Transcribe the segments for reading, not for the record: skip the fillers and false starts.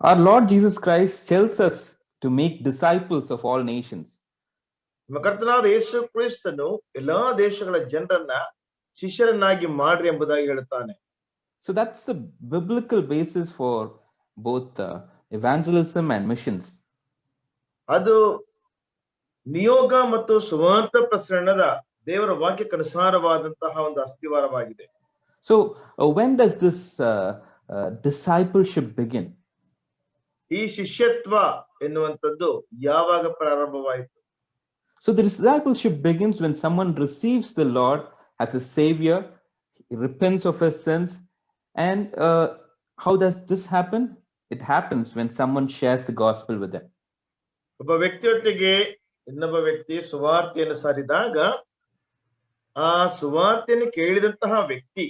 Our Lord Jesus Christ tells us to make disciples of all nations. ನಮ್ಮ ಕರ್ತನಾದ ಯೇಸು ಕ್ರಿಸ್ತನು ಎಲ್ಲಾ ದೇಶಗಳ ಜನರನ್ನ ಶಿಷ್ಯರನ್ನಾಗಿ ಮಾಡ್ರಿ ಎಂಬುದಾಗಿ ಹೇಳುತ್ತಾನೆ. So that's the biblical basis for both evangelism and missions. ಅದು ನಿಯೋಗ ಮತ್ತು ಸುವಾರ್ಥ ಪ್ರಸರಣದ ದೇವರ ವಾಕ್ಯಕ್ಕನುಸಾರವಾದಂತಹ ಒಂದು ಅಸ್ತಿವಾರವಾಗಿದೆ. So when does this discipleship begin? ಈ ಶಿಷ್ಯತ್ವ ಎನ್ನುವಂಥದ್ದು ಯಾವಾಗ ಪ್ರಾರಂಭವಾಯಿತು? So the discipleship begins when someone receives the Lord as a savior, he repents of his sins, and how does this happen? It happens when someone shares the gospel with them. ಒಬ್ಬ ವ್ಯಕ್ತಿಯೊಟ್ಟಿಗೆ ಇನ್ನೊಬ್ಬ ವ್ಯಕ್ತಿ ಸುವಾರ್ತೆಯನ್ನು ಸಾರಿದಾಗ ಆ ಸುವಾರ್ತೆಯನ್ನು ಕೇಳಿದಂತಹ ವ್ಯಕ್ತಿ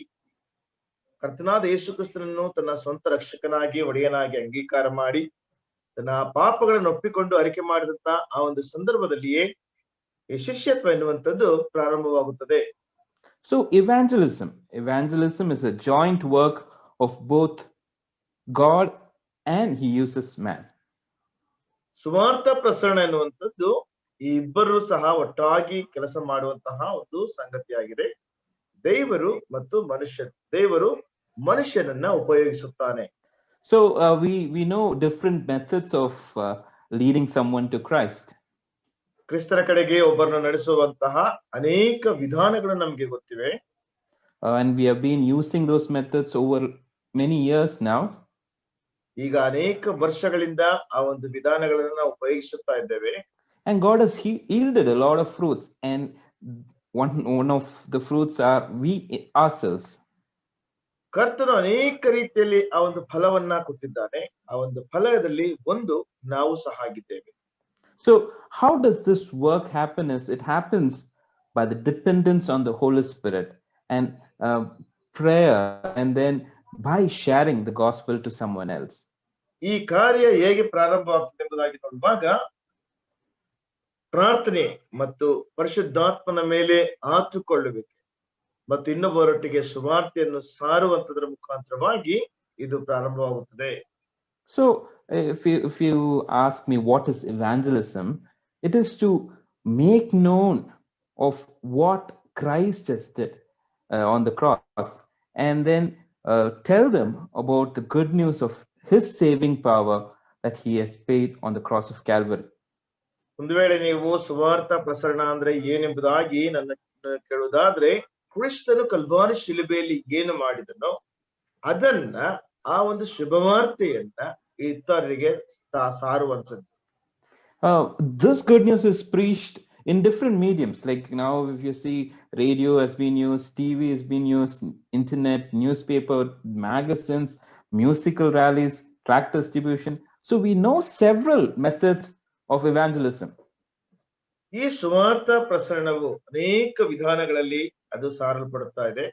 ಕರ್ತನಾದ ಯೇಸು ಕ್ರಿಸ್ತನನ್ನು ತನ್ನ ಸ್ವಂತ ರಕ್ಷಕನಾಗಿ ಒಡೆಯನಾಗಿ ಅಂಗೀಕಾರ ಮಾಡಿ ತನ್ನ ಪಾಪಗಳನ್ನು ಒಪ್ಪಿಕೊಂಡು ಅರಿಕೆ ಮಾಡಿದಂತ ಆ ಒಂದು ಸಂದರ್ಭದಲ್ಲಿಯೇ ಈ ಶಿಷ್ಯತ್ವ ಎನ್ನುವಂಥದ್ದು ಪ್ರಾರಂಭವಾಗುತ್ತದೆ. So evangelism is a joint work of both God and he uses man. ಸುವಾರ್ಥ ಪ್ರಸರಣ ಎನ್ನುವಂಥದ್ದು ಈ ಇಬ್ಬರು ಸಹ ಒಟ್ಟಾಗಿ ಕೆಲಸ ಮಾಡುವಂತಹ ಒಂದು ಸಂಗತಿಯಾಗಿದೆ. ದೇವರು ಮನುಷ್ಯನನ್ನ ಉಪಯೋಗಿಸುತ್ತಾನೆ. So we know different methods of leading someone to Christ. ಕ್ರಿಸ್ತನ ಕಡೆಗೆ ಒಬ್ಬರನ್ನು ನಡೆಸುವಂತಹ ಅನೇಕ ವಿಧಾನಗಳು ನಮಗೆ ಗೊತ್ತಿವೆ. And we have been using those methods over many years now. ಈಗ ಅನೇಕ ವರ್ಷಗಳಿಂದ ಆ ಒಂದು ವಿಧಾನಗಳನ್ನು ನಾವು ಉಪಯೋಗಿಸುತ್ತಾ ಇದ್ದೇವೆ. And God has yielded a lot of fruits, and one of the fruits are we ourselves. ಕರ್ತನು ಅನೇಕ ರೀತಿಯಲ್ಲಿ ಆ ಒಂದು ಫಲವನ್ನ ಕೊಟ್ಟಿದ್ದಾನೆ. ಆ ಒಂದು ಫಲದಲ್ಲಿ ಒಂದು ನಾವು ಸಹ ಆಗಿದ್ದೇವೆ. So how does this work happen? It happens by the dependence on the Holy Spirit and prayer, and then by sharing the gospel to someone else. ಈ ಕಾರ್ಯ ಹೇಗೆ ಪ್ರಾರಂಭವಾಗ್ತದೆ ಎಂಬುದಾಗಿ ನೋಡುವಾಗ ಪ್ರಾರ್ಥನೆ ಮತ್ತು ಪರಿಶುದ್ಧಾತ್ಮನ ಮೇಲೆ ಆತುಕೊಳ್ಳುವಿಕೆ ಮತ್ತು ಇನ್ನೊಬ್ಬರೊಟ್ಟಿಗೆ ಸುವಾರ್ತೆಯನ್ನು ಸಾರುವಂತದರ ಮುಖಾಂತರವಾಗಿ ಇದು ಪ್ರಾರಂಭವಾಗುತ್ತದೆ. So if you ask me what is evangelism, it is to make known of what Christ has did on the cross, and then tell them about the good news of his saving power that he has paid on the cross of Calvary. ಒಂದು ವೇಳೆ ನೀವು ಸುವಾರ್ಥ ಪ್ರಸರಣ ಅಂದ್ರೆ ಏನೆಂಬುದಾಗಿ ನನ್ನ ಕೇಳುವುದಾದ್ರೆ, ಕ್ರಿಸ್ತನು Calvary ಶಿಲುಬೆಯಲ್ಲಿ ಏನು ಮಾಡಿದನೋ ಅದನ್ನ ಆ ಒಂದು ಶುಭವಾರ್ತೆಯನ್ನ ಇತರರಿಗೆ ಸಾರುವಂತದ್ದು. This good news is preached in different mediums. Like now, if you see, radio has been used, TV has been used, internet, newspaper, magazines, musical rallies, tract distribution. So we know several methods of evangelism. ಈ ಸುವಾರ್ಥ ಪ್ರಸರಣವು ಅನೇಕ ವಿಧಾನಗಳಲ್ಲಿ ಅದು ಸಾರಲ್ಪಡುತ್ತಾ ಇದೆ.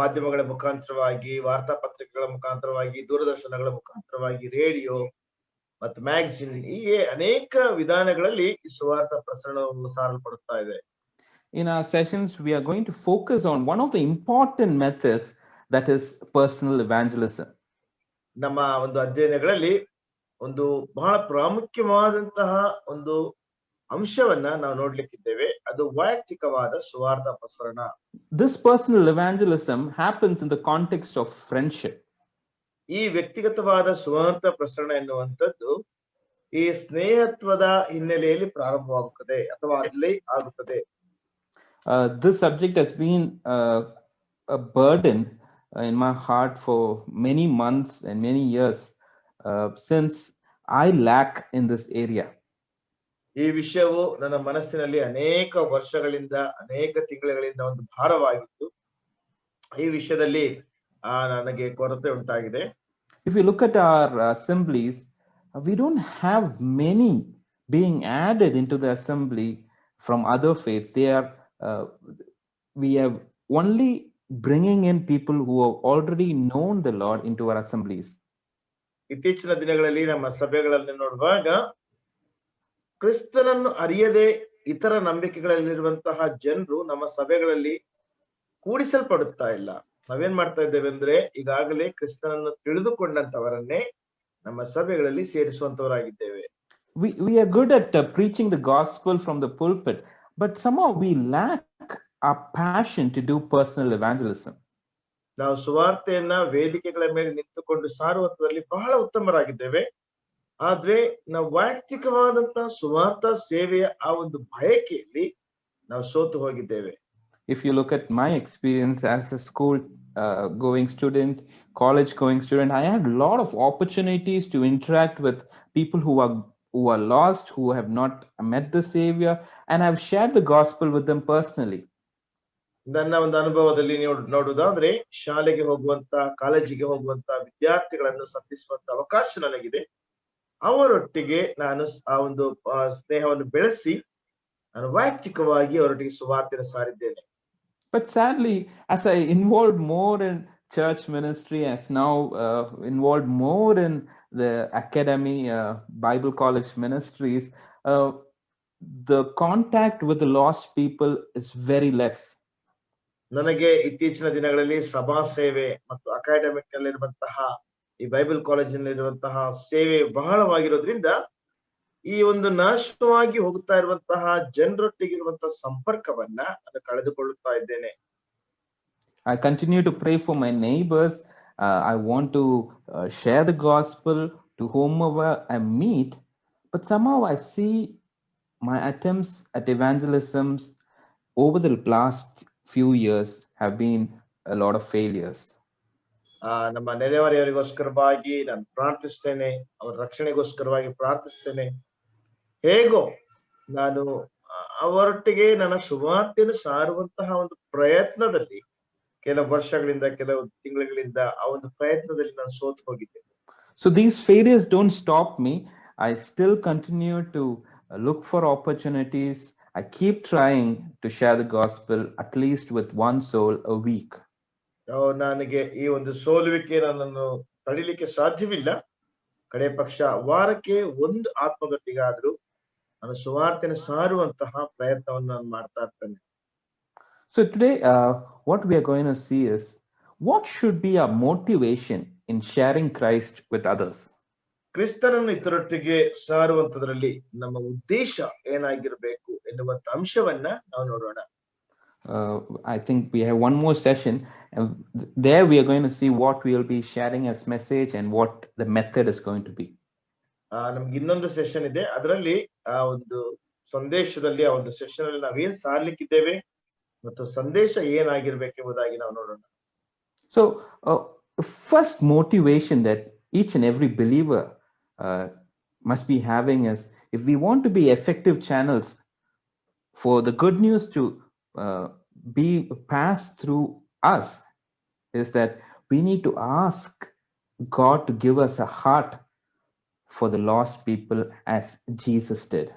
ಮಾಧ್ಯಮಗಳ ಮುಖಾಂತರವಾಗಿ, ವಾರ್ತಾಪತ್ರಿಕೆಗಳ ಮುಖಾಂತರವಾಗಿ, ದೂರದರ್ಶನಗಳ ಮುಖಾಂತರವಾಗಿ, ರೇಡಿಯೋ ಮತ್ತು ಮ್ಯಾಗಝಿನ್, ಹೀಗೆ ಅನೇಕ ವಿಧಾನಗಳಲ್ಲಿ ಈ ಸುವಾರ್ಥ ಪ್ರಸರಣವು ಸಾರಲ್ಪಡುತ್ತಾ ಇದೆ. In our sessions, we are going to focus on one of the important methods, that is personal evangelism. ನಮ್ಮ ಒಂದು ಅಧ್ಯಯನಗಳಲ್ಲಿ ಒಂದು ಬಹಳ ಪ್ರಾಮುಖ್ಯವಾದಂತಹ ಒಂದು ಅಂಶವನ್ನ ನಾವು ನೋಡ್ಲಿಕ್ಕಿದ್ದೇವೆ. ಅದು ವೈಯಕ್ತಿಕವಾದ ಸುವಾರ್ಥ ಪ್ರಸರಣ. This personal evangelism happens in the context of friendship. ಈ ವ್ಯಕ್ತಿಗತವಾದ ಸುವಾರ್ಥ ಪ್ರಸರಣ ಎನ್ನುವಂಥದ್ದು ಈ ಸ್ನೇಹತ್ವದ ಹಿನ್ನೆಲೆಯಲ್ಲಿ ಪ್ರಾರಂಭವಾಗುತ್ತದೆ ಅಥವಾ ಅಲ್ಲಿ ಆಗುತ್ತದೆ. This subject has been a burden in my heart for many months and many years since I lack in this area. ಈ ವಿಷಯವು ನನ್ನ ಮನಸ್ಸಿನಲ್ಲಿ ಅನೇಕ ವರ್ಷಗಳಿಂದ, ಅನೇಕ ತಿಂಗಳುಗಳಿಂದ ಒಂದು ಭಾರವಾಗಿತ್ತು. ಈ ವಿಷಯದಲ್ಲಿ ನನಗೆ ಕೊರತೆ ಉಂಟಾಗಿದೆ. If you look at our assemblies, we don't have many being added into the assembly from other faiths. We have only bringing in people who have already known the Lord into our assemblies. ಇತ್ತೀಚಿನ ದಿನಗಳಲ್ಲಿ ನಮ್ಮ ಸಭೆಗಳಲ್ಲಿ ನೋಡುವಾಗ ಕ್ರಿಸ್ತನನ್ನು ಅರಿಯದೆ ಇತರ ನಂಬಿಕೆಗಳಲ್ಲಿರುವಂತಹ ಜನರು ನಮ್ಮ ಸಭೆಗಳಲ್ಲಿ ಕೂಡಿಸಲ್ಪಡುತ್ತಾ ಇಲ್ಲ. ನಾವೇನ್ ಮಾಡ್ತಾ ಇದ್ದೇವೆ ಅಂದ್ರೆ, ಈಗಾಗಲೇ ಕ್ರಿಸ್ತನನ್ನು ತಿಳಿದುಕೊಂಡಂತವರನ್ನೇ ನಮ್ಮ ಸಭೆಗಳಲ್ಲಿ ಸೇರಿಸುವಂತವರಾಗಿದ್ದೇವೆ. We are good at preaching the gospel from the pulpit, but somehow we lack our passion to do personal evangelism. ನಾವು ಸುವಾರ್ತೆಯನ್ನ ವೇದಿಕೆಗಳ ಮೇಲೆ ನಿಂತುಕೊಂಡು ಸಾರುವುದರಲ್ಲಿ ಬಹಳ ಉತ್ತಮರಾಗಿದ್ದೇವೆ. ಆದ್ರೆ ನಾವು ವೈಯಕ್ತಿಕವಾದಂತಹ ಸುವಾರ್ಥ ಸೇವೆಯ ಆ ಒಂದು ಬಯಕೆಯಲ್ಲಿ ನಾವು ಸೋತು ಹೋಗಿದ್ದೇವೆ. If you look at my experience as a school going student, college going student, I had a lot of opportunities to interact with people who are lost, who have not met the Savior, and I've shared the gospel with them personally. ನನ್ನ ಒಂದು ಅನುಭವದಲ್ಲಿ ನೋಡುವುದಾದ್ರೆ ಶಾಲೆಗೆ ಹೋಗುವಂತ ಕಾಲೇಜಿಗೆ ಹೋಗುವಂತ ವಿದ್ಯಾರ್ಥಿಗಳನ್ನು ಸಂಧಿಸುವಂತ ಅವಕಾಶ ನನಗಿದೆ. ಅವರೊಟ್ಟಿಗೆ ನಾನು ಆ ಒಂದು ಸ್ನೇಹವನ್ನು ಬೆಳೆಸಿ ನಾನು ವೈಯಕ್ತಿಕವಾಗಿ ಅವರೊಟ್ಟಿಗೆ ಸುವಾರ್ತೆಯನ್ನು ಸಾರಿದ್ದೇನೆ. But sadly, as I involved more in church ministry, as now involved more in the academy, Bible college ministries, the contact with the lost people is very less. ನನಗೆ ಇತ್ತೀಚಿನ ದಿನಗಳಲ್ಲಿ ಸಭಾ ಸೇವೆ ಮತ್ತು ಅಕಾಡೆಮಿಕ್ ನಲ್ಲಿರುವಂತಹ ಈ ಬೈಬಲ್ ಕಾಲೇಜಿನಲ್ಲಿರುವಂತಹ ಸೇವೆ ಬಹಳವಾಗಿರೋದ್ರಿಂದ ಈ ಒಂದು ನಾಶವಾಗಿ ಹೋಗ್ತಾ ಇರುವಂತಹ ಜನರೊಟ್ಟಿಗಿರುವಂತಹ ಸಂಪರ್ಕವನ್ನ ನಾನು ಕಳೆದುಕೊಳ್ಳುತ್ತಾ ಇದ್ದೇನೆ. I continue to pray for my neighbors. I want to share the gospel to whomever I meet, but somehow I see my attempts at evangelisms over the last few years have been a lot of failures. ನಮ್ಮ ನೆರೆಹೊರೆಯವರಿಗೋಸ್ಕರವಾಗಿ ನಾನು ಪ್ರಾರ್ಥಿಸ್ತೇನೆ, ಅವರ ರಕ್ಷಣೆಗೋಸ್ಕರವಾಗಿ ಪ್ರಾರ್ಥಿಸ್ತೇನೆ. ಹೇಗೋ ನಾನು ಅವರೊಟ್ಟಿಗೆ ನನ್ನ ಸುವಾರ್ತೆಯನ್ನು ಸಾರುವಂತಹ ಒಂದು ಪ್ರಯತ್ನದಲ್ಲಿ ಕೆಲವು ವರ್ಷಗಳಿಂದ ಕೆಲವು ತಿಂಗಳಿಂದ ಆ ಒಂದು ಪ್ರಯತ್ನದಲ್ಲಿ ನಾನು ಸೋತು ಹೋಗಿದ್ದೇನೆ. So these failures don't stop me. I still continue to look for opportunities. I keep trying to share the gospel at least with one soul a week. ನನಗೆ ಈ ಒಂದು ಸೋಲುವಿಕೆ ನನ್ನನ್ನು ತಡಿಲಿಕ್ಕೆ ಸಾಧ್ಯವಿಲ್ಲ. ಕಡೆ ಪಕ್ಷ ವಾರಕ್ಕೆ ಒಂದು ಆತ್ಮದೊಟ್ಟಿಗಾದ್ರೂ ನಾನು ಸುವಾರ್ತೆಯನ್ನು ಸಾರುವಂತಹ ಪ್ರಯತ್ನವನ್ನು ನಾನು ಮಾಡ್ತಾ ಇರ್ತೇನೆ. So today, what we are going to see is what should be our motivation in sharing Christ with others. ಕ್ರಿಸ್ತನನ್ನು ಇತರೊಟ್ಟಿಗೆ ಸಾರುವಂತದ್ರಲ್ಲಿ ನಮ್ಮ ಉದ್ದೇಶ ಏನಾಗಿರಬೇಕು ಎನ್ನುವಂತ ಅಂಶವನ್ನ ನಾವು ನೋಡೋಣ. I think we have one more session, and there we are going to see what we will be sharing as message and what the method is going to be. ನಮ್ಗೆ ಇನ್ನೊಂದು ಸೆಷನ್ ಇದೆ, ಅದರಲ್ಲಿ ಆ ಒಂದು ಸಂದೇಶದಲ್ಲಿ ಆ ಒಂದು ಸೆಷನ್ ಅಲ್ಲಿ ನಾವೇನ್ ಸಾರ್ಲಿಕ್ಕಿದ್ದೇವೆ ಮತ್ತು ಸಂದೇಶ ಏನಾಗಿರ್ಬೇಕೆಂಬುದಾಗಿ ನಾವು ನೋಡೋಣ. So first motivation that each and every believer must be having is, if we want to be effective channels for the good news to be passed through us, is that we need to ask God to give us a heart for the lost people as Jesus did.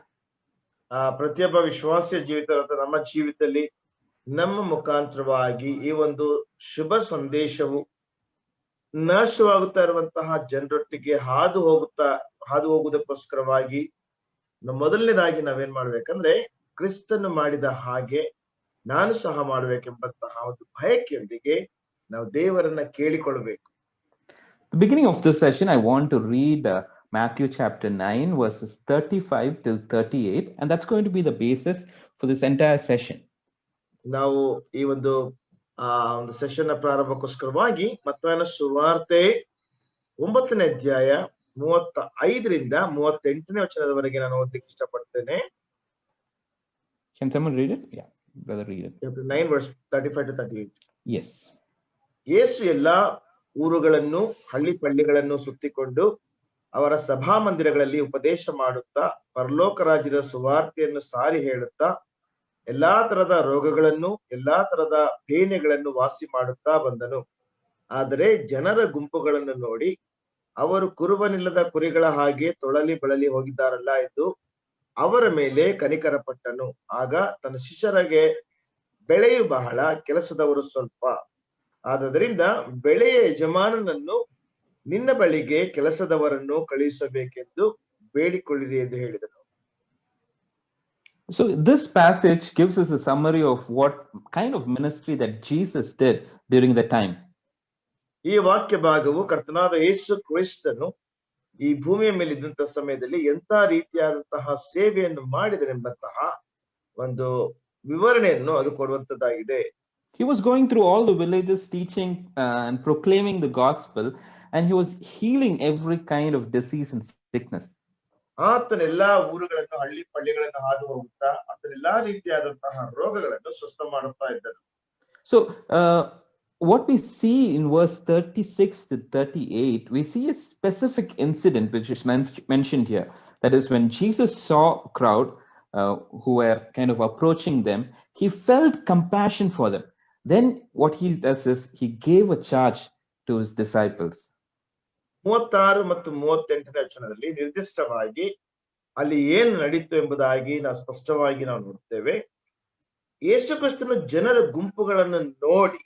ಪ್ರತಿಯೊಬ್ಬ ವಿಶ್ವಾಸಿಯ ಜೀವಿತ ನಮ್ಮ ಜೀವಿತದಲ್ಲಿ ನಮ್ಮ ಮುಖಾಂತರವಾಗಿ ಈ ಒಂದು ಶುಭ ಸಂದೇಶವು ನಾಶವಾಗುತ್ತಾ ಇರುವಂತಹ ಜನರೊಟ್ಟಿಗೆ ಹಾದು ಹೋಗುವುದಕ್ಕೋಸ್ಕರವಾಗಿ ಮೊದಲನೇದಾಗಿ ನಾವೇನ್ ಮಾಡ್ಬೇಕಂದ್ರೆ ಕ್ರಿಸ್ತನು ಮಾಡಿದ ಹಾಗೆ ನಾನು ಸಹ ಮಾಡ್ಬೇಕೆಂಬಂತಹ ಒಂದು ಬಯಕೆಯೊಂದಿಗೆ ನಾವು ದೇವರನ್ನ ಕೇಳಿಕೊಳ್ಳಬೇಕು. The beginning of this session, I want to read Matthew chapter 9 verses 35 till 38, and that's going to be the basis for this entire session. ನಾವು ಈ ಒಂದು ಸೆಷನ್ ನ ಪ್ರಾರಂಭಕ್ಕೋಸ್ಕರವಾಗಿ ಮತ್ತಾಯನ ಸುವಾರ್ತೆ 9ನೇ ಅಧ್ಯಾಯ 35ರಿಂದ 38ನೇ ವಚನದವರೆಗೆ ನಾನು ಓದಲಿಕ್ಕೆ ಇಷ್ಟಪಡ್ತೇನೆ. Can someone read it? Yeah, brother, read it. Chapter 9 verse 35 to 38. Yes. ಯೇಸು ಎಲ್ಲಾ ಊರುಗಳನ್ನು ಹಳ್ಳಿ ಪಳ್ಳಿಗಳನ್ನು ಸುತ್ತಿಕೊಂಡು ಅವರ ಸಭಾ ಮಂದಿರಗಳಲ್ಲಿ ಉಪದೇಶ ಮಾಡುತ್ತಾ ಪರಲೋಕ ರಾಜ್ಯದ ಸುವಾರ್ತೆಯನ್ನು ಸಾರಿ ಹೇಳುತ್ತಾ ಎಲ್ಲಾ ತರದ ರೋಗಗಳನ್ನು ಎಲ್ಲಾ ತರದ ಬೇನೆಗಳನ್ನು ವಾಸಿ ಮಾಡುತ್ತಾ ಬಂದನು. ಆದರೆ ಜನರ ಗುಂಪುಗಳನ್ನು ನೋಡಿ ಅವರು ಕುರುಬನಿಲ್ಲದ ಕುರಿಗಳ ಹಾಗೆ ತೊಳಲಿ ಬಳಲಿ ಹೋಗಿದ್ದಾರಲ್ಲ ಎಂದು ಅವರ ಮೇಲೆ ಕನಿಕರ ಪಟ್ಟನು. ಆಗ ತನ್ನ ಶಿಷ್ಯರಿಗೆ ಬೆಳೆಯು ಬಹಳ, ಕೆಲಸದವರು ಸ್ವಲ್ಪ. ಆದ್ದರಿಂದ ಬೆಳೆಯ ಯಜಮಾನನನ್ನು ನಿನ್ನ ಬಳಿಗೆ ಕೆಲಸದವರನ್ನು ಕಳುಹಿಸಬೇಕೆಂದು ಬೇಡಿಕೊಳ್ಳಿರಿ ಎಂದು ಹೇಳಿದನು. So this passage gives us a summary of what kind of ministry that Jesus did during the time. ಈ ವಾಕ್ಯ ಭಾಗವು ಕರ್ತನಾದ ಯೇಸು ಕ್ರಿಸ್ತನು ಈ ಭೂಮಿಯ ಮೇಲೆ ಇದ್ದಂತಹ ಸಮಯದಲ್ಲಿ ಎಂತ ರೀತಿಯಾದಂತಹ ಸೇವೆಯನ್ನು ಮಾಡಿದರೆಂಬಂತಹ ಒಂದು ವಿವರಣೆಯನ್ನು ಅದು ಕೊಡುವಂತದ್ದಾಗಿದೆ. He was going through all the villages teaching and proclaiming the gospel, and he was healing every kind of disease and sickness. ಆತನೆಲ್ಲಾ ಊರುಗಳನ್ನು ಹಳ್ಳಿ ಪಳ್ಳಿಗಳನ್ನು ಹಾದು ಹೋಗುತ್ತಾ ಆತನೆಲ್ಲಾ ರೀತಿಯಾದಂತಹ ರೋಗಗಳನ್ನು ಸ್ವಸ್ಥ ಮಾಡುತ್ತಾ ಇದ್ದನು. So what we see in verse 36 to 38, we see a specific incident which is mentioned here. That is, when Jesus saw a crowd who were kind of approaching them, he felt compassion for them. Then what he does is he gave a charge to his disciples. 36 ಮತ್ತು 38ನೇ ವಚನದಲ್ಲಿ ನಿರ್ದಿಷ್ಟವಾಗಿ ಅಲ್ಲಿ ಏನು ನಡೀತು ಎಂಬುದಾಗಿ ನಾವು ಸ್ಪಷ್ಟವಾಗಿ ನಾವು ನೋಡ್ತೇವೆ. ಯೇಸು ಕ್ರಿಸ್ತನು ಜನರ ಗುಂಪುಗಳನ್ನು ನೋಡಿ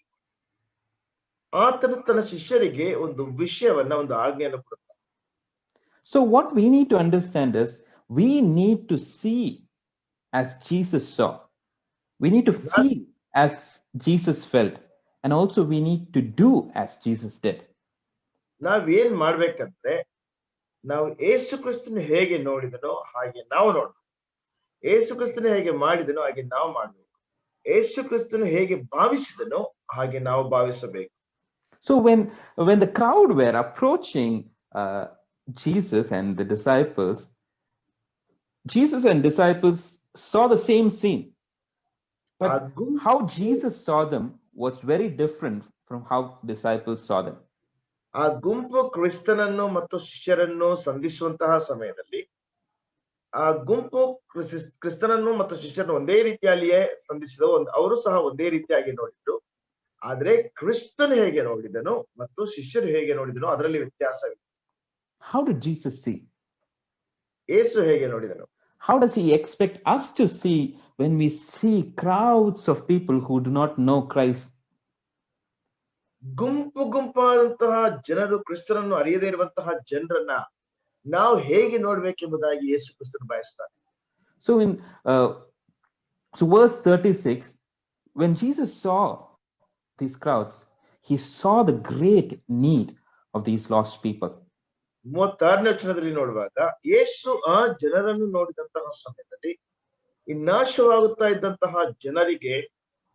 ಆತನು ತನ್ನ ಶಿಷ್ಯರಿಗೆ ಒಂದು ವಿಷಯವನ್ನ, ಒಂದು ಆಜ್ಞೆಯನ್ನು ಕೊಡುತ್ತಾನೆ. So what we need to understand is we need to see as Jesus saw. We need to feel as Jesus felt, and also we need to do as Jesus did. ನಾವೇನ್ ಮಾಡ್ಬೇಕಂದ್ರೆ ನಾವು ಯೇಸು ಕ್ರಿಸ್ತನ ಹೇಗೆ ನೋಡಿದನೋ ಹಾಗೆ ನಾವು ನೋಡ್ಬೇಕು. ಯೇಸು ಕ್ರಿಸ್ತನ ಹೇಗೆ ಮಾಡಿದನೋ ಹಾಗೆ ನಾವು ಮಾಡ್ಬೇಕು. ಯೇಸು ಕ್ರಿಸ್ತನು ಹೇಗೆ ಭಾವಿಸಿದನೋ ಹಾಗೆ ನಾವು ಭಾವಿಸಬೇಕು. So when the crowd were approaching Jesus and the disciples, Jesus and disciples saw the same scene. But how Jesus saw them was very different from how disciples saw them. ಆ ಗುಂಪು ಕ್ರಿಸ್ತನನ್ನು ಮತ್ತು ಶಿಷ್ಯರನ್ನು ಸಂಧಿಸುವಂತಹ ಸಮಯದಲ್ಲಿ ಆ ಗುಂಪು ಕ್ರಿಸ್ತನನ್ನು ಮತ್ತು ಶಿಷ್ಯರನ್ನು ಒಂದೇ ರೀತಿಯಲ್ಲಿಯೇ ಸಂಧಿಸಿದ, ಅವರು ಸಹ ಒಂದೇ ರೀತಿಯಾಗಿ ನೋಡಿದ್ರು. ಆದ್ರೆ ಕ್ರಿಸ್ತನು ಹೇಗೆ ನೋಡಿದನು ಮತ್ತು ಶಿಷ್ಯರು ಹೇಗೆ ನೋಡಿದನು ಅದರಲ್ಲಿ ವ್ಯತ್ಯಾಸವಿದೆ. How did Jesus see? ಯೇಸು ಹೇಗೆ ನೋಡಿದನು? How does he expect us to see when we see crowds of people who do not know Christ? ಗುಂಪು ಗುಂಪಾದಂತಹ ಜನರು ಕ್ರಿಸ್ತನನ್ನು ಅರಿಯದೇ ಇರುವಂತಹ ಜನರನ್ನ ನಾವು ಹೇಗೆ ನೋಡ್ಬೇಕೆಂಬುದಾಗಿ ಯೇಸು ಕ್ರಿಸ್ತನು ಬಯಸ್ತಾನೆ. So in verse 36, when Jesus saw these crowds, he saw the great need of these lost people. 36ನೇ ವಚನದಲ್ಲಿ ನೋಡುವಾಗ ಯೇಸು ಆ ಜನರನ್ನು ನೋಡಿದಂತಹ ಸಮಯದಲ್ಲಿ ಈ ನಾಶವಾಗುತ್ತಾ ಇದ್ದಂತಹ ಜನರಿಗೆ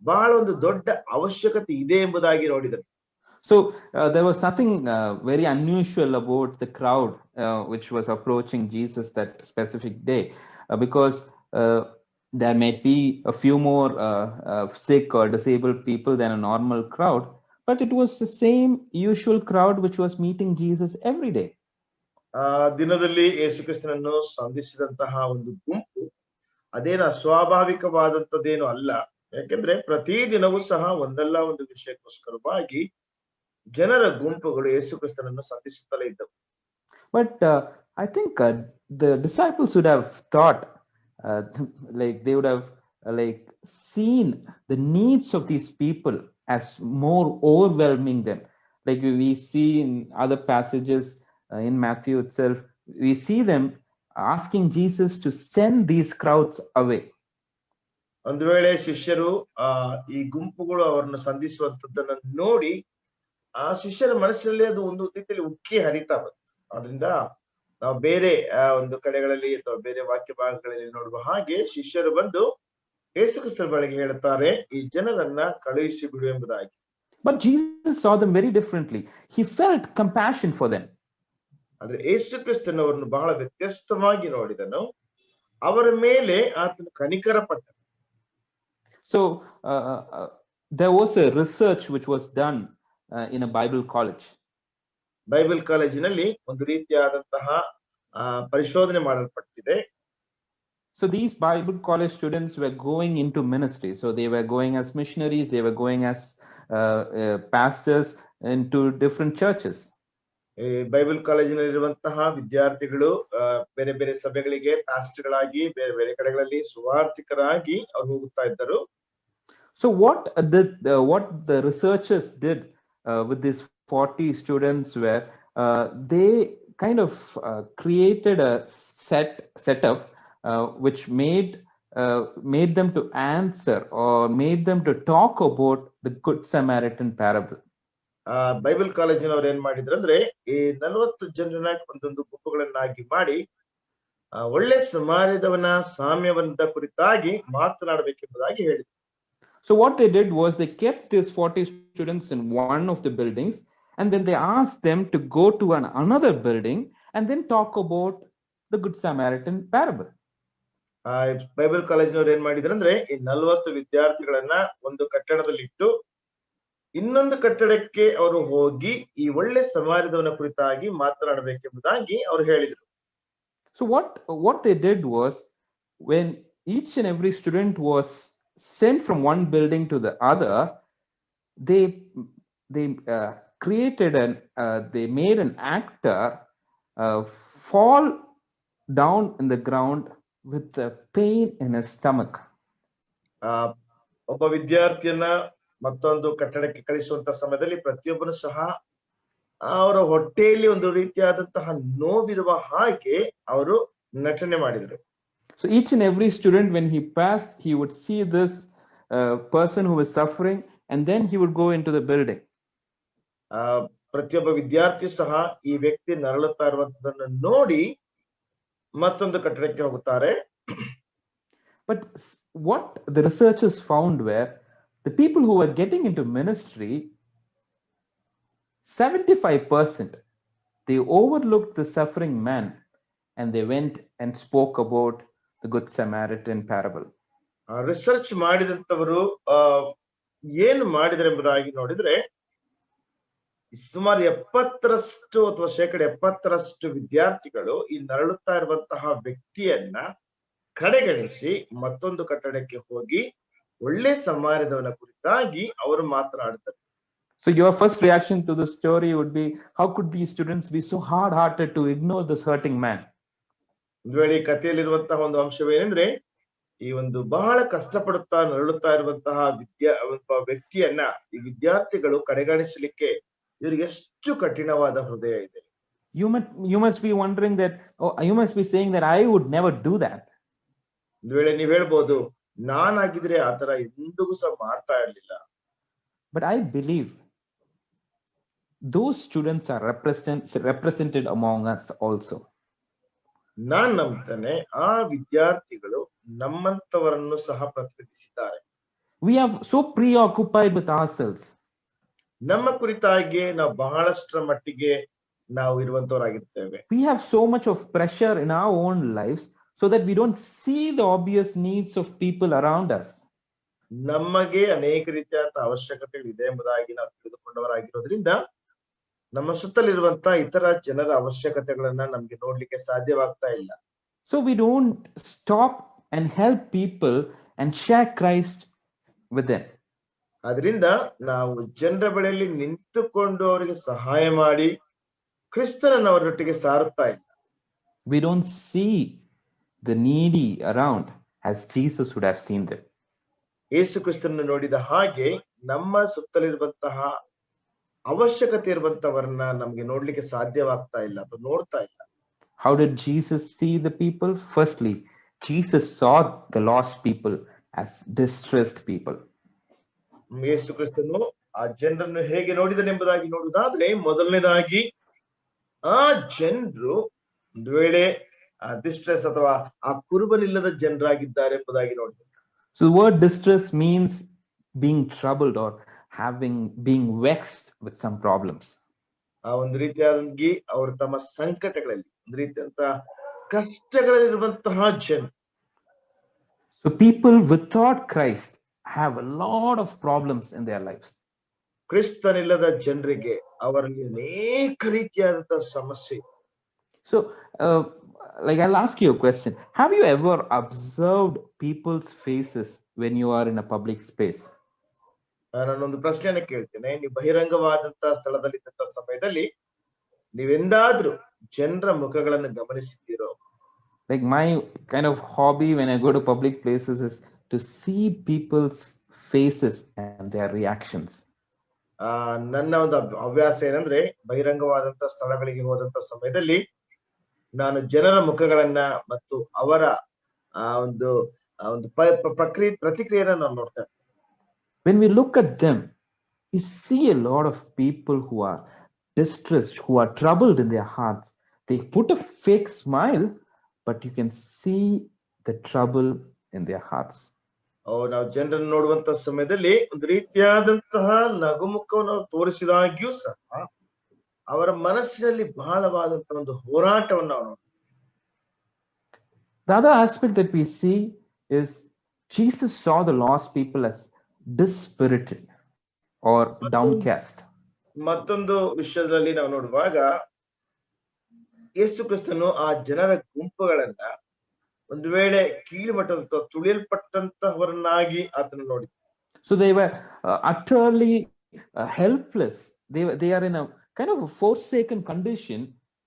ಬಹಳ ಒಂದು ದೊಡ್ಡ ಅವಶ್ಯಕತೆ ಇದೆ ಎಂಬುದಾಗಿ ನೋಡಿದರು. So there was nothing very unusual about the crowd which was approaching Jesus that specific day, because there may be a few more sick or disabled people than a normal crowd, but it was the same usual crowd which was meeting Jesus every day. ದಿನದಲ್ಲಿ ಯೇಸು ಕ್ರಿಸ್ತನನ್ನು ಸಂಧಿಸಿದಂತಹ ಒಂದು ಗುಂಪು ಅದೇನ ಸ್ವಾಭಾವಿಕವಾದಂತದ್ದೇನು ಅಲ್ಲ. ಯಾಕೆಂದ್ರೆ ಪ್ರತಿ ದಿನವೂ ಸಹ ಒಂದಲ್ಲ ಒಂದು ವಿಷಯಕ್ಕೋಸ್ಕರವಾಗಿ ಜನರ ಗುಂಪುಗಳು ಯೇಸು ಕ್ರಿಸ್ತನನ್ನು ಸಂಧಿಸುತ್ತಲೇ ಇದ್ದವು. But I think the disciples would have thought like they would have seen the needs of these people as more overwhelming them. Like we see in other passages in Matthew itself, we see them asking Jesus to send these crowds away. ಒಂದು ವೇಳೆ ಶಿಷ್ಯರು ಈ ಗುಂಪುಗಳು ಅವರನ್ನು ಸಂಧಿಸುವಂತದ್ದನ್ನು ನೋಡಿ ಆ ಶಿಷ್ಯರ ಮನಸ್ಸಿನಲ್ಲಿ ಅದು ಒಂದು ರೀತಿಯಲ್ಲಿ ಉಕ್ಕಿ ಹರಿತಾ ಬಂತು. ಅದರಿಂದ ನಾವು ಬೇರೆ ಒಂದು ಕಡೆಗಳಲ್ಲಿ ಅಥವಾ ಬೇರೆ ವಾಕ್ಯ ಭಾಗಗಳಲ್ಲಿ ನೋಡುವ ಹಾಗೆ ಶಿಷ್ಯರು ಬಂದು ಯೇಸು ಕ್ರಿಸ್ತನ ಬಳಿಗೆ ಹೇಳುತ್ತಾರೆ, ಈ ಜನರನ್ನ ಕಳುಹಿಸಿ ಬಿಡು ಎಂಬುದಾಗಿ. But Jesus saw them very differently. He felt compassion for them. ಆದ್ರೆ ಯೇಸು ಕ್ರಿಸ್ತನವರನ್ನು ಬಹಳ ವ್ಯತ್ಯಸ್ತವಾಗಿ ನೋಡಿದನು, ಅವರ ಮೇಲೆ ಆತನು ಕನಿಕರ ಪಟ್ಟನು. So there was a research which was done in a Bible college. Bible ಕಾಲೇಜಿನಲ್ಲಿ ಒಂದು ರೀತಿಯಾದಂತಹ ಪರಿಶೋಧನೆ ಮಾಡಲ್ಪಟ್ಟಿದೆ. So these Bible college students were going into ministry. So they were going as missionaries, they were going as pastors into different churches. ಈ Bible ಕಾಲೇಜಿನಲ್ಲಿರುವಂತಹ ವಿದ್ಯಾರ್ಥಿಗಳು ಬೇರೆ ಬೇರೆ ಸಭೆಗಳಿಗೆ ಪಾಸ್ಟರ್ಗಳಾಗಿ ಬೇರೆ ಬೇರೆ ಕಡೆಗಳಲ್ಲಿ ಸುವಾರ್ತಿಕರಾಗಿ ಅವರು ಹೋಗುತ್ತಾ ಇದ್ದರು. So what the researchers did with these 40 students were they kind of created a setup which made them to answer or made them to talk about the Good Samaritan parable. Bible ಕಾಲೇಜಿನವ್ರು ಏನ್ ಮಾಡಿದ್ರಂದ್ರೆ ಈ 40 ಜನರನ್ನ ಒಂದೊಂದು ಗುಂಪುಗಳನ್ನಾಗಿ ಮಾಡಿ ಒಳ್ಳೆ ಸಮಾರ್ಯದವನ ಸಾಮ್ಯವನ್ನ ಕುರಿತಾಗಿ ಮಾತನಾಡಬೇಕೆಂಬುದಾಗಿ ಹೇಳಿದ್ರು. So what they did was they kept these 40 students in one of the buildings, and then they asked them to go to another building and then talk about the Good Samaritan parable. Bible ಕಾಲೇಜಿನವ್ರು ಏನ್ ಮಾಡಿದ್ರಂದ್ರೆ ಈ 40 ವಿದ್ಯಾರ್ಥಿಗಳನ್ನ ಒಂದು ಕಟ್ಟಡದಲ್ಲಿ ಇಟ್ಟು ಇನ್ನೊಂದು ಕಟ್ಟಡಕ್ಕೆ ಅವರು ಹೋಗಿ ಈ ಒಳ್ಳೆ ಸಮಾರ್ಯದವನ ಕುರಿತಾಗಿ ಮಾತನಾಡಬೇಕೆಂಬುದಾಗಿ ಅವರು ಹೇಳಿದ್ರು. So what they did was, when each and every student was sent from one building to the other, they they made an actor fall down in the ground with a pain in his stomach. ಒಬ್ಬ ವಿದ್ಯಾರ್ಥಿಯನ್ನ ಮತ್ತೊಂದು ಕಟ್ಟಡಕ್ಕೆ ಕಳಿಸುವಂತ ಸಮಯದಲ್ಲಿ ಪ್ರತಿಯೊಬ್ಬರು ಸಹ ಅವರ ಹೊಟ್ಟೆಯಲ್ಲಿ ಒಂದು ರೀತಿಯಾದಂತಹ ನೋವಿರುವ ಹಾಗೆ ಅವರು ನಟನೆ ಮಾಡಿದ್ರು. So each and every student, when he passed, he would see this person who was suffering, and then he would go into the building. ಪ್ರತಿಯೊಬ್ಬ ವಿದ್ಯಾರ್ಥಿ ಸಹ ಈ ವ್ಯಕ್ತಿ ನರಳುತ್ತಾ ಇರುವಂತದನ್ನು ನೋಡಿ ಮತ್ತೊಂದು ಕಟ್ಟಡಕ್ಕೆ ಹೋಗುತ್ತಾರೆ. But what the researchers found were, the people who were getting into ministry, 75%, they overlooked the suffering man and they went and spoke about the Good Samaritan parable. Research ಮಾಡಿದಂತವರು ಏನು ಮಾಡಿದರೆ ಎಂಬುದಾಗಿ ನೋಡಿದ್ರೆ ಸುಮಾರು 70% ಅಥವಾ 70% ವಿದ್ಯಾರ್ಥಿಗಳು ಈ ನರಳುತ್ತಾ ಇರುವಂತಹ ವ್ಯಕ್ತಿಯನ್ನ ಕಡೆಗಣಿಸಿ ಮತ್ತೊಂದು ಕಟ್ಟಡಕ್ಕೆ ಹೋಗಿ ಒಳ್ಳೆ ಸಮಾರ್ಯದವನ ಕುರಿತಾಗಿ ಅವರು ಮಾತನಾಡುತ್ತಾರೆ. So your first reaction to the story would be, how could these students be so hard-hearted to ignore this hurting man? ಒಂದು ವೇಳೆ ಈ ಕಥೆಯಲ್ಲಿರುವಂತಹ ಒಂದು ಅಂಶವೇನೆಂದ್ರೆ ಈ ಒಂದು ಬಹಳ ಕಷ್ಟಪಡುತ್ತಾ ನರಳುತ್ತಾ ಇರುವಂತಹ ವ್ಯಕ್ತಿಯನ್ನ ಈ ವಿದ್ಯಾರ್ಥಿಗಳು ಕಡೆಗಣಿಸಲಿಕ್ಕೆ ಇವರಿಗೆ ಎಷ್ಟು ಕಠಿಣವಾದ ಹೃದಯ ಇದೆ. You must be wondering that, you must be saying that I would never do that. ಒಂದು ವೇಳೆ ನೀವ್ ಹೇಳ್ಬೋದು, ನಾನಾಗಿದ್ರೆ ಆತರ ಎಂದಿಗೂ ಸಹ ಮಾಡ್ತಾ ಇರ್ಲಿಲ್ಲ. But I believe those students are represented among us also. ನಾನ್ ನಂಬ್ತೇನೆ ಆ ವಿದ್ಯಾರ್ಥಿಗಳು ನಮ್ಮಂತವರನ್ನು ಸಹ ಪ್ರತಿನಿಧಿಸಿದ್ದಾರೆ. We are so preoccupied with ourselves. ನಮ್ಮ ಕುರಿತಾಗಿ ನಾವು ಬಹಳಷ್ಟರ ಮಟ್ಟಿಗೆ ನಾವು ಇರುವಂತವರಾಗಿರ್ತೇವೆ. We have so much of pressure in our own lives so that we don't see the obvious needs of people around us. ನಮಗೆ ಅನೇಕ ರೀತಿಯಾದ ಅವಶ್ಯಕತೆಗಳಿದೆ ಎಂಬುದಾಗಿ ನಾವು ತಿಳಿದುಕೊಂಡವರಾಗಿರೋದ್ರಿಂದ ನಮ್ಮ ಸುತ್ತಲಿರುವಂತ ಇತರ ಜನರ ಅವಶ್ಯಕತೆಗಳನ್ನ ನಮ್ಗೆ ನೋಡ್ಲಿಕ್ಕೆ ಸಾಧ್ಯವಾಗ್ತಾ ಇಲ್ಲ. So we don't stop and help people and share Christ with them. ಅದರಿಂದ ನಾವು ಜನರ ಬಳಿಯಲ್ಲಿ ನಿಂತುಕೊಂಡು ಅವರಿಗೆ ಸಹಾಯ ಮಾಡಿ ಕ್ರಿಸ್ತನನ್ನು ಅವರೊಟ್ಟಿಗೆ ಸಾರುತ್ತಾ ಇಲ್ಲ. We don't see the needy around as Jesus would have seen them. ಯೇಸು ಕ್ರಿಸ್ತನನ್ನು ನೋಡಿದ ಹಾಗೆ ನಮ್ಮ ಸುತ್ತಲಿರುವಂತಹ ಅವಶ್ಯಕತೆ ಇರುವಂತವರನ್ನ ನಮ್ಗೆ ನೋಡ್ಲಿಕ್ಕೆ ಸಾಧ್ಯವಾಗ್ತಾ ಇಲ್ಲ ಅಥವಾ ನೋಡ್ತಾ ಇಲ್ಲ. How did Jesus see the people? Firstly, Jesus saw the lost people as distressed people. ಯೇಸು ಕ್ರಿಸ್ತನು ಆ ಜನರನ್ನು ಹೇಗೆ ನೋಡಿದನೆಂಬುದಾಗಿ ನೋಡುವುದಾದ್ರೆ, ಮೊದಲನೇದಾಗಿ ಆ ಜನರು ಒಂದು ವೇಳೆ ಡಿಸ್ಟ್ರೆಸ್ ಅಥವಾ ಆ ಕುರುಬನಿಲ್ಲದ ಜನರಾಗಿದ್ದಾರೆ ಎಂಬುದಾಗಿ ನೋಡಿದರು. So the word distress means being troubled or being vexed with some problems. ಆ ಒಂದು ರೀತಿಯಾಗಿ ಅವರು ತಮ್ಮ ಸಂಕಟಗಳಲ್ಲಿ ಒಂದು ರೀತಿಯಂತ ಕಷ್ಟಗಳಲ್ಲಿರುವಂತಹ ಜನ. So people without Christ have a lot of problems in their lives. ಕ್ರಿಸ್ತನಿಲ್ಲದ ಜನರಿಗೆ ಅವರಲ್ಲಿ ಅನೇಕ ರೀತಿಯಾದಂತಹ ಸಮಸ್ಯೆ. So like I'll ask you a question. Have you ever observed people's faces when you are in a public space? ನಾನೊಂದು ಪ್ರಶ್ನೆಯನ್ನ ಕೇಳ್ತೇನೆ. ನೀವು ಬಹಿರಂಗವಾದಂತಹ ಸ್ಥಳದಲ್ಲಿ ಇದ್ದಂತಹ ಸಮಯದಲ್ಲಿ ನೀವೆಂದಾದ್ರೂ ಜನರ ಮುಖಗಳನ್ನು ಗಮನಿಸಿದ್ದೀರೋ? Like my kind of hobby when I go to public places is to see people's faces and their reactions. ನನ್ನ ಒಂದು ಹವ್ಯಾಸ ಏನಂದ್ರೆ ಬಹಿರಂಗವಾದಂತಹ ಸ್ಥಳಗಳಿಗೆ ಹೋದಂತ ಸಮಯದಲ್ಲಿ ನಾನು ಜನರ ಮುಖಗಳನ್ನ ಮತ್ತು ಅವರ ಒಂದು ಪ್ರತಿಕ್ರಿಯೆಯನ್ನು ನಾನು ನೋಡ್ತೇನೆ. When we look at them, We see a lot of people who are distressed, who are troubled in their hearts. They put a fake smile, but you can see the trouble in their hearts. ನಾವು ಜನರನ್ನು ನೋಡುವಂತ ಸಮಯದಲ್ಲಿ ಒಂದು ರೀತಿಯಾದಂತಹ ನಗುಮುಖವನ್ನು ತೋರಿಸಿದಾಗ್ಯೂ ಸಹ ಅವರ ಮನಸ್ಸಿನಲ್ಲಿ ಬಹಳವಾದಂತಹ ಒಂದು ಹೋರಾಟವನ್ನು ನಾವು ನೋಡ್ತೀವಿ. The other aspect that we see is Jesus saw the lost people as dispirited or downcast. ಮತ್ತೊಂದು ವಿಷಯದಲ್ಲಿ ನಾವು ನೋಡುವಾಗ ಯೇಸು ಕ್ರಿಸ್ತನು ಆ ಜನರ ಗುಂಪುಗಳನ್ನ ಒಂದು ವೇಳೆ ಕೀಳುಮಟ್ಟದ ತುಳಿಯಲ್ಪಟ್ಟಂತಹವರನ್ನಾಗಿ ಆತನು ನೋಡಿ. So they were utterly helpless. They are in a kind of a forsaken condition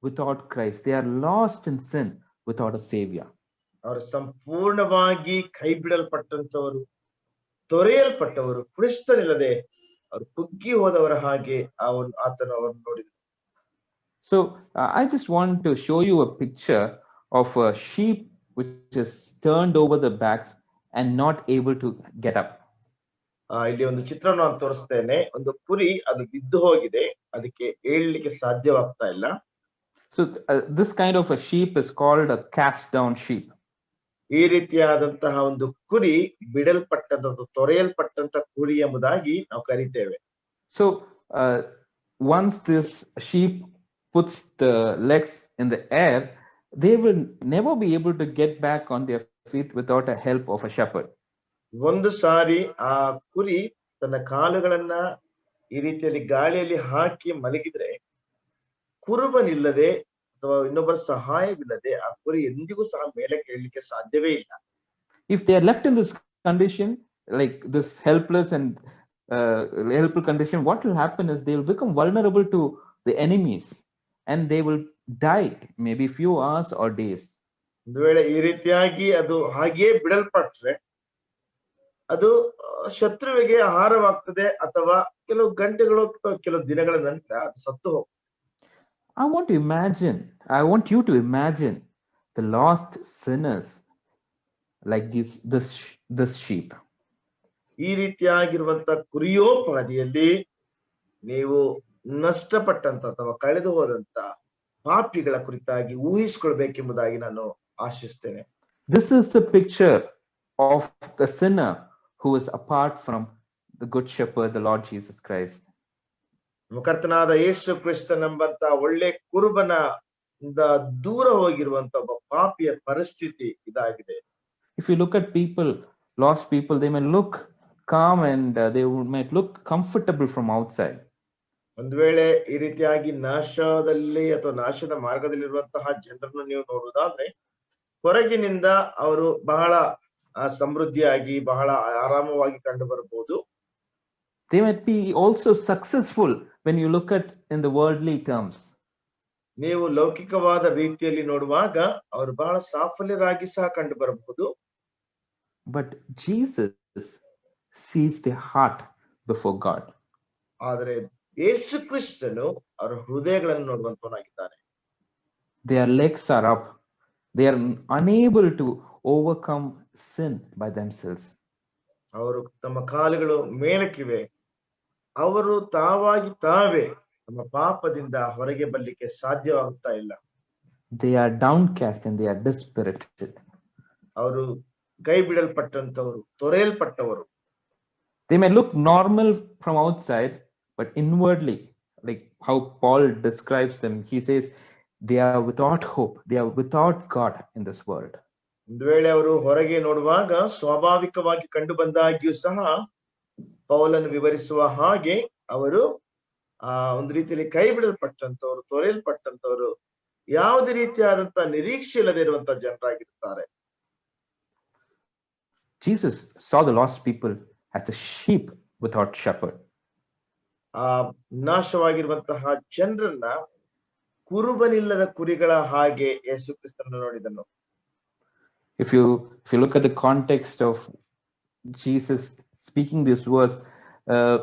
without Christ. They are lost in sin without a savior. ಅವರು ಸಂಪೂರ್ಣವಾಗಿ ಕೈ ಬಿಡಲ್ಪಟ್ಟಂತವರು, ತೊರೆಯಲ್ಪಟ್ಟವರು, ಕ್ರಿಸ್ತನಿಲ್ಲದೆ ಅವರು ಕುಗ್ಗಿ ಹೋದವರ ಹಾಗೆ ಆತನು ಅವರನ್ನು ನೋಡಿದರು. So I just want to show you a picture of a sheep which is turned over the backs and not able to get up. ಇಲ್ಲಿ ಒಂದು ಚಿತ್ರವನ್ನು ನಾನು ತೋರಿಸ್ತೇನೆ. ಒಂದು ಕುರಿ ಅದು ಬಿದ್ದು ಹೋಗಿದೆ, ಅದಕ್ಕೆ ಏಳಲಿಕ್ಕೆ ಸಾಧ್ಯವಾಗ್ತಾ ಇಲ್ಲ. So this kind of a sheep is called a cast down sheep. ಈ ರೀತಿಯಾದಂತಹ ಒಂದು ಕುರಿ ಬಿಡಲ್ಪಟ್ಟದ್ದು, ತೊರೆಯಲ್ಪಟ್ಟಂತ ಕುರಿ ಎಂಬುದಾಗಿ ನಾವು ಕರಿತೇವೆ. So once this sheep puts the legs in the air, they will never be able to get back on their feet without a help of a shepherd. ಒಂದು ಸಾರಿ ಆ ಕುರಿ ತನ್ನ ಕಾಲುಗಳನ್ನ ಈ ರೀತಿಯಲ್ಲಿ ಗಾಳಿಯಲ್ಲಿ ಹಾಕಿ ಮಲಗಿದ್ರೆ ಕುರುಬನಿಲ್ಲದೆ ಅಥವಾ ಇನ್ನೊಬ್ಬರ ಸಹಾಯವಿಲ್ಲದೆ ಆ ಕುರಿ ಎಂದಿಗೂ ಸಹ ಮೇಲೆ ಕೇಳಲಿಕ್ಕೆ ಸಾಧ್ಯವೇ ಇಲ್ಲ. If they are left in this condition, like this helpless and helpless condition, what will happen is they will become vulnerable to the enemies and they will die maybe few hours or days. ಒಂದು ವೇಳೆ ಈ ರೀತಿಯಾಗಿ ಅದು ಹಾಗೆಯೇ ಬಿಡಲ್ಪಟ್ರೆ ಅದು ಶತ್ರುವಿಗೆ ಆಹಾರವಾಗ್ತದೆ ಅಥವಾ ಕೆಲವು ಗಂಟೆಗಳು ಕೆಲವು ದಿನಗಳ ನಂತರ ಅದು ಸತ್ತು ಹೋಗ್ತದೆ. I want you to imagine the lost sinners like this sheep. ಈ ರೀತಿಯಾಗಿರುವಂತ ಕುರಿಯೋಪಾದಿಯಲ್ಲಿ ನೀವು ನಷ್ಟಪಟ್ಟಂತ ಅಥವಾ ಕಳೆದು ಹೋದಂತ ಪಾಪಿಗಳ ಕುರಿತಾಗಿ ಊಹಿಸಿಕೊಳ್ಬೇಕೆಂಬುದಾಗಿ ನಾನು ಆಶಿಸ್ತೇನೆ. This is the picture of the sinner who is apart from the good shepherd, the Lord Jesus Christ. ಕರ್ತನಾದ ಯೇಸು ಕ್ರಿಸ್ತನೆಂಬಂತ ಒಳ್ಳೆ ಕುರುಬನ ದೂರ ಹೋಗಿರುವಂತ ಒಬ್ಬ ಪಾಪಿಯ ಪರಿಸ್ಥಿತಿ ಇದಾಗಿದೆ. If you look at people, lost people, they may look calm and they might look comfortable from outside. ಒಂದು ವೇಳೆ ಈ ರೀತಿಯಾಗಿ ನಾಶದಲ್ಲಿ ಅಥವಾ ನಾಶದ ಮಾರ್ಗದಲ್ಲಿರುವಂತಹ ಜನರನ್ನು ನೀವು ನೋಡುವುದಾದ್ರೆ ಹೊರಗಿನಿಂದ ಅವರು ಬಹಳ ಸಮೃದ್ಧಿಯಾಗಿ ಬಹಳ ಆರಾಮವಾಗಿ ಕಂಡು ಬರಬಹುದು. They might be also successful when you look at in the worldly terms. ನೀವು ಲೌಕಿಕವಾದ ರೀತಿಯಲ್ಲಿ ನೋಡುವಾಗ ಅವರು ಬಹಳ ಸಾಫಲ್ಯರಾಗಿ ಸಹ ಕಂಡು ಬರಬಹುದು. But Jesus sees their heart before God. ಆದರೆ ಯೇಸು ಕ್ರಿಸ್ತನು ಅವರ ಹೃದಯಗಳನ್ನು ನೋಡುವಂತವನಾಗಿದ್ದಾನೆ. Their legs are up. They are unable to overcome sin by themselves. ಅವರು ತಮ್ಮ ಕಾಲುಗಳು ಮೇಲಕ್ಕಿವೆ. ಅವರು ತಾವಾಗಿ ತಾವೇ ತಮ್ಮ ಪಾಪದಿಂದ ಹೊರಗೆ ಬರಲಿಕ್ಕೆ ಸಾಧ್ಯವಾಗುತ್ತಾ ಇಲ್ಲ. They are downcast and they are dispirited. ಅವರು ಕೈ ಬಿಡಲ್ಪಟ್ಟಂತವರು, ತೊರೆಯಲ್ಪಟ್ಟವರು. They may look normal from outside, but inwardly, like how Paul describes them, he says they are without hope. They are without God in this world. ಒಂದು ವೇಳೆ ಅವರು ಹೊರಗೆ ನೋಡುವಾಗ ಸ್ವಾಭಾವಿಕವಾಗಿ ಕಂಡು ಬಂದಾಗ್ಯೂ ಸಹ ಪೌಲನು ವಿವರಿಸುವ ಹಾಗೆ ಅವರು ಒಂದು ರೀತಿಯಲ್ಲಿ ಕೈ ಬಿಡಲ್ಪಟ್ಟಂತವರು, ತೊರೆಯಲ್ಪಟ್ಟಂತವರು, ಯಾವುದೇ ರೀತಿಯಾದಂತಹ ನಿರೀಕ್ಷೆ ಇಲ್ಲದೆ ಇರುವಂತಹ ಜನರಾಗಿರ್ತಾರೆ. Jesus saw the lost people as a sheep without shepherd. ನಾಶವಾಗಿರುವಂತಹ ಜನರನ್ನ ಕುರುಬನಿಲ್ಲದ ಕುರಿಗಳ ಹಾಗೆ ಯೇಸು ಕ್ರಿಸ್ತನನ್ನು ನೋಡಿದನು. If you look at the context of Jesus speaking these words,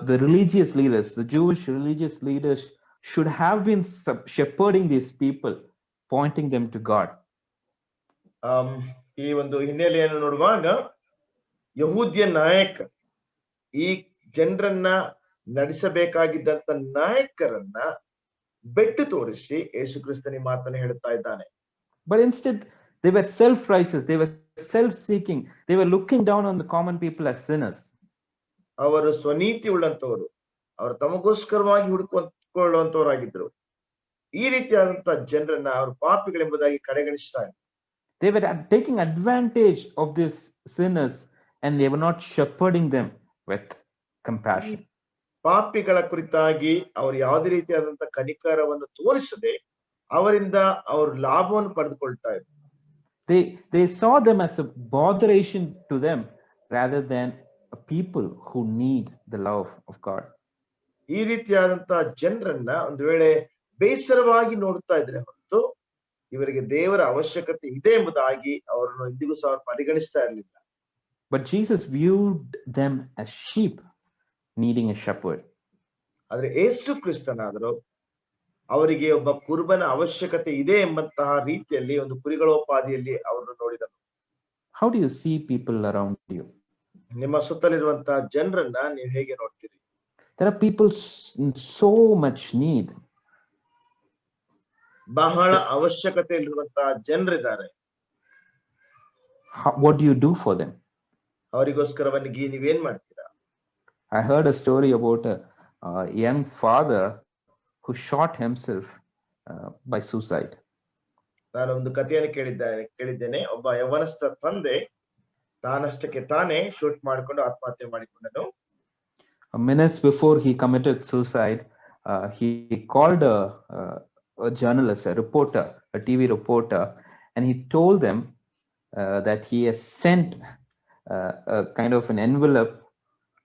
the religious leaders, the Jewish religious leaders should have been shepherding these people, pointing them to God. ಈ ಒಂದು ಹಿನ್ನೆಲೆಯನ್ನು ನೋಡುವಾಗ ಯಹೂದ್ಯ ನಾಯಕ ಈ ಜನರನ್ನ ನಡೆಸಬೇಕಾಗಿದ್ದಂತ ನಾಯಕರನ್ನ ಬೆಟ್ಟು ತೋರಿಸಿ ಯೇಸು ಕ್ರಿಸ್ತನ ಈ ಮಾತನ್ನು ಹೇಳುತ್ತಾ ಇದ್ದಾನೆ. But instead, they were self-righteous, they were self-seeking, they were looking down on the common people as sinners. ಅವರು ಸ್ವನೀತಿ ಉಳ್ಳಂತವರು, ಅವರು ತಮಗೋಸ್ಕರವಾಗಿ ಹುಡುಕೊಳ್ಳುವಂತವರಾಗಿದ್ರು. ಈ ರೀತಿಯಾದಂತಹ ಜನರನ್ನ ಅವರು ಪಾಪಿಗಳೆಂಬುದಾಗಿ ಕಡೆಗಣಿಸ್ತಾ ಇದ್ರು. They were taking advantage of these sinners and they were not shepherding them with compassion. ಪಾಪಿಗಳ ಕುರಿತಾಗಿ ಅವರು ಯಾವುದೇ ರೀತಿಯಾದಂತಹ ಕನಿಕರವನ್ನು ತೋರಿಸದೆ ಅವರಿಂದ ಅವರು ಲಾಭವನ್ನು ಪಡೆದುಕೊಳ್ತಾ ಇದ್ರು. They saw them as a botheration to them rather than a people who need the love of God. ಈ ರೀತಿಯಾದಂತಹ ಜನರನ್ನ ಒಂದು ವೇಳೆ ಬೇಸರವಾಗಿ ನೋಡ್ತಾ ಇದ್ರೆ ಹೊರತು ಇವರಿಗೆ ದೇವರ ಅವಶ್ಯಕತೆ ಇದೆ ಎಂಬುದಾಗಿ ಅವರನ್ನು ಇಂದಿಗೂ ಸಹ ಪರಿಗಣಿಸ್ತಾ ಇರಲಿಲ್ಲ. But Jesus viewed them as sheep needing a shepherd. ಆದ್ರೆ ಯೇಸು ಕ್ರಿಸ್ತನಾದರೂ ಅವರಿಗೆ ಒಬ್ಬ ಕುರುಬನ ಅವಶ್ಯಕತೆ ಇದೆ ಎಂಬಂತಹ ರೀತಿಯಲ್ಲಿ ಒಂದು ಕುರಿಗಳೋಪಾದಿಯಲ್ಲಿ ಅವರನ್ನು ನೋಡಿದನು. How do you see people around you? ನಿಮ್ಮ ಸುತ್ತಲಿರುವಂತಹ ಜನರನ್ನ ನೀವು ಹೇಗೆ ನೋಡ್ತೀರಿ? There are people in so much need. ಬಹಳ ಅವಶ್ಯಕತೆ ಇರುವಂತಹ ಜನರಿದ್ದಾರೆ. What do you do for them? ಅವರಿಗೋಸ್ಕರವಾಗಿ ನೀವೇನ್ ಮಾಡ್ತೀರಾ? I heard a story about a young father who shot himself by suicide. ನಾನು ಒಂದು ಕಥೆಯನ್ನು ಕೇಳಿದ್ದೇನೆ. ಒಬ್ಬ ಯವನಸ್ಥ ತಂದೆ ತಾನಷ್ಟಕ್ಕೆ ತಾನೇ ಶೂಟ್ ಮಾಡಿಕೊಂಡು ಆತ್ಮಹತ್ಯೆ ಮಾಡಿಕೊಂಡನು. Minutes before he committed suicide, he called a journalist, a reporter, a TV reporter, and he told them that he has sent a kind of an envelope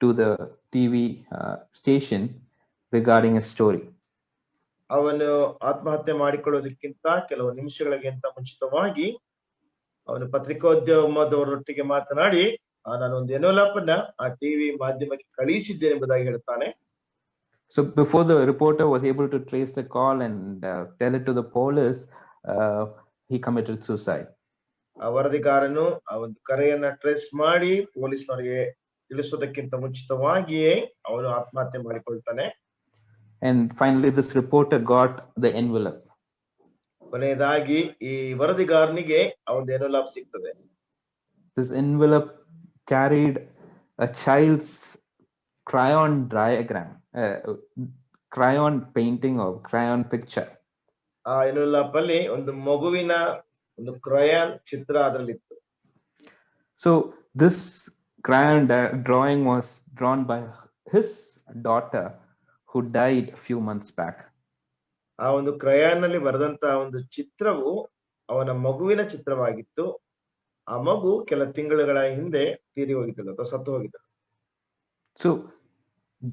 to the TV station regarding a story. ಅವನು ಆತ್ಮಹತ್ಯೆ ಮಾಡಿಕೊಳ್ಳೋದಕ್ಕಿಂತ ಕೆಲವು ನಿಮಿಷಗಳಿಗಿಂತ ಮುಂಚಿತವಾಗಿ ಅವನು ಪತ್ರಿಕೋದ್ಯಮದವರೊಟ್ಟಿಗೆ ಮಾತನಾಡಿ ನಾನು ಒಂದು envelope ಅನ್ನ ಆ ಟಿವಿ ಮಾಧ್ಯಮಕ್ಕೆ ಕಳಿಸಿದ್ದೇನೆ ಎಂಬುದಾಗಿ ಹೇಳ್ತಾನೆ. So before the reporter was able to trace the call and tell it to the police, he committed suicide. ಆ ವರದಿಗಾರನು ಆ ಒಂದು ಕರೆಯನ್ನ ಟ್ರೇಸ್ ಮಾಡಿ ಪೊಲೀಸ್ನವರಿಗೆ ತಿಳಿಸೋದಕ್ಕಿಂತ ಮುಂಚಿತವಾಗಿಯೇ ಅವನು ಆತ್ಮಹತ್ಯೆ ಮಾಡಿಕೊಳ್ತಾನೆ. And finally this reporter got the envelope. ಕೊನೆಯದಾಗಿ ಈ ವರದಿಗಾರನಿಗೆ ಆ ಒಂದು ಎನ್ವೆಲಪ್ ಸಿಗ್ತದೆ. This envelope carried a child's crayon diagram, crayon painting or crayon picture. ಆ ಎನ್ವೆಲಪ್ ಅಲ್ಲಿ ಒಂದು ಮಗುವಿನ ಒಂದು crayon Chitra ಅದರಲ್ಲಿತ್ತು. So this crayon drawing was drawn by his daughter who died a few months back. ಆ ಒಂದು crayon ನಲ್ಲಿ ಬರೆದಂತಹ ಒಂದು ಚಿತ್ರವು ಅವನ ಮಗುವಿನ ಚಿತ್ರವಾಗಿತ್ತು. ಆ ಮಗು ಕೆಲ ತಿಂಗಳುಗಳ ಹಿಂದೆ ತೀರಿ ಹೋಗಿದ್ದಳು ಅಥವಾ ಸತ್ತು ಹೋಗಿದ್ದಳು. So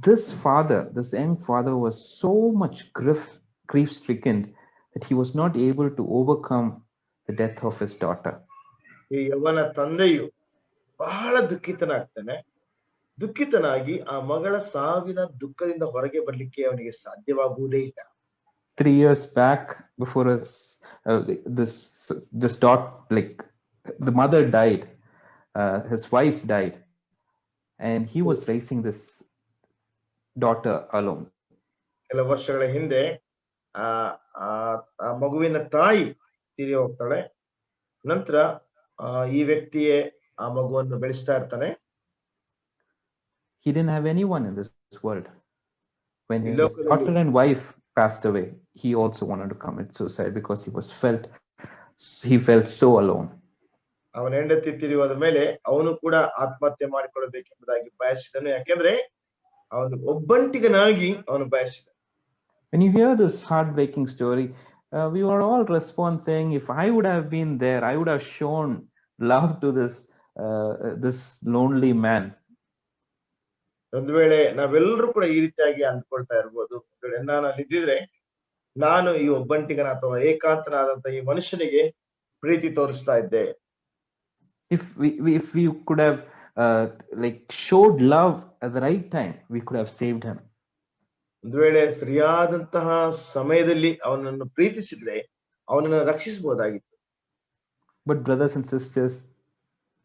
this young father was so much grief stricken that he was not able to overcome the death of his daughter. ಈ ಯವನ ತಂದೆಯು ಬಹಳ ದುಃಖಿತನಾಗಿ ಆ ಮಗಳ ಸಾವಿನ ದುಃಖದಿಂದ ಹೊರಗೆ ಬರ್ಲಿಕ್ಕೆ ಅವನಿಗೆ ಸಾಧ್ಯವಾಗುವುದೇ ಇಲ್ಲ. 3 years back, before this daughter, like the mother died, his wife died, and he was raising this daughter alone. ಕೆಲವು ವರ್ಷಗಳ ಹಿಂದೆ ಆ ಮಗುವಿನ ತಾಯಿ ತೀರಿ ಹೋಗ್ತಾಳೆ. ನಂತರ ಈ ವ್ಯಕ್ತಿಯೇ ಆ ಮಗುವನ್ನು ಬೆಳೆಸ್ತಾ ಇರ್ತಾನೆ. He didn't have anyone in this world. When his daughter and wife passed away, he also wanted to commit suicide because he felt so alone. ಅವನ ಹೆಂಡತಿ ತೀರಿ ಹೋದ ಮೇಲೆ ಅವನು ಕೂಡ ಆತ್ಮಹತ್ಯೆ ಮಾಡಿಕೊಳ್ಳಬೇಕೆಂಬುದಾಗಿ ಬಯಸಿದನು. ಯಾಕೆಂದ್ರೆ ಅವನು ಒಬ್ಬಂಟಿಗನಾಗಿ ಅವನು ಬಯಸಿದ. When you hear this heartbreaking story, we were all respond saying, if I would have been there, I would have shown love to this lonely man. ಒಂದು ವೇಳೆ ನಾವೆಲ್ಲರೂ ಕೂಡ ಈ ರೀತಿಯಾಗಿ ಅಂದ್ಕೊಳ್ತಾ ಇರ್ಬೋದು, ನಾನು ಅಲ್ಲಿದ್ದಿದ್ರೆ ನಾನು ಈ ಒಬ್ಬಂಟಿಗನ ಅಥವಾ ಏಕಾಂತನಾದಂತ ಈ ಮನುಷ್ಯನಿಗೆ ಪ್ರೀತಿ ತೋರಿಸ್ತಾ ಇದ್ದೆ. If we could have like showed love at the right time, we could have saved him. ಒಂದು ವೇಳೆ ಸರಿಯಾದಂತಹ ಸಮಯದಲ್ಲಿ ಅವನನ್ನು ಪ್ರೀತಿಸಿದ್ರೆ ಅವನನ್ನು ರಕ್ಷಿಸಬಹುದಾಗಿತ್ತು. But brothers and sisters,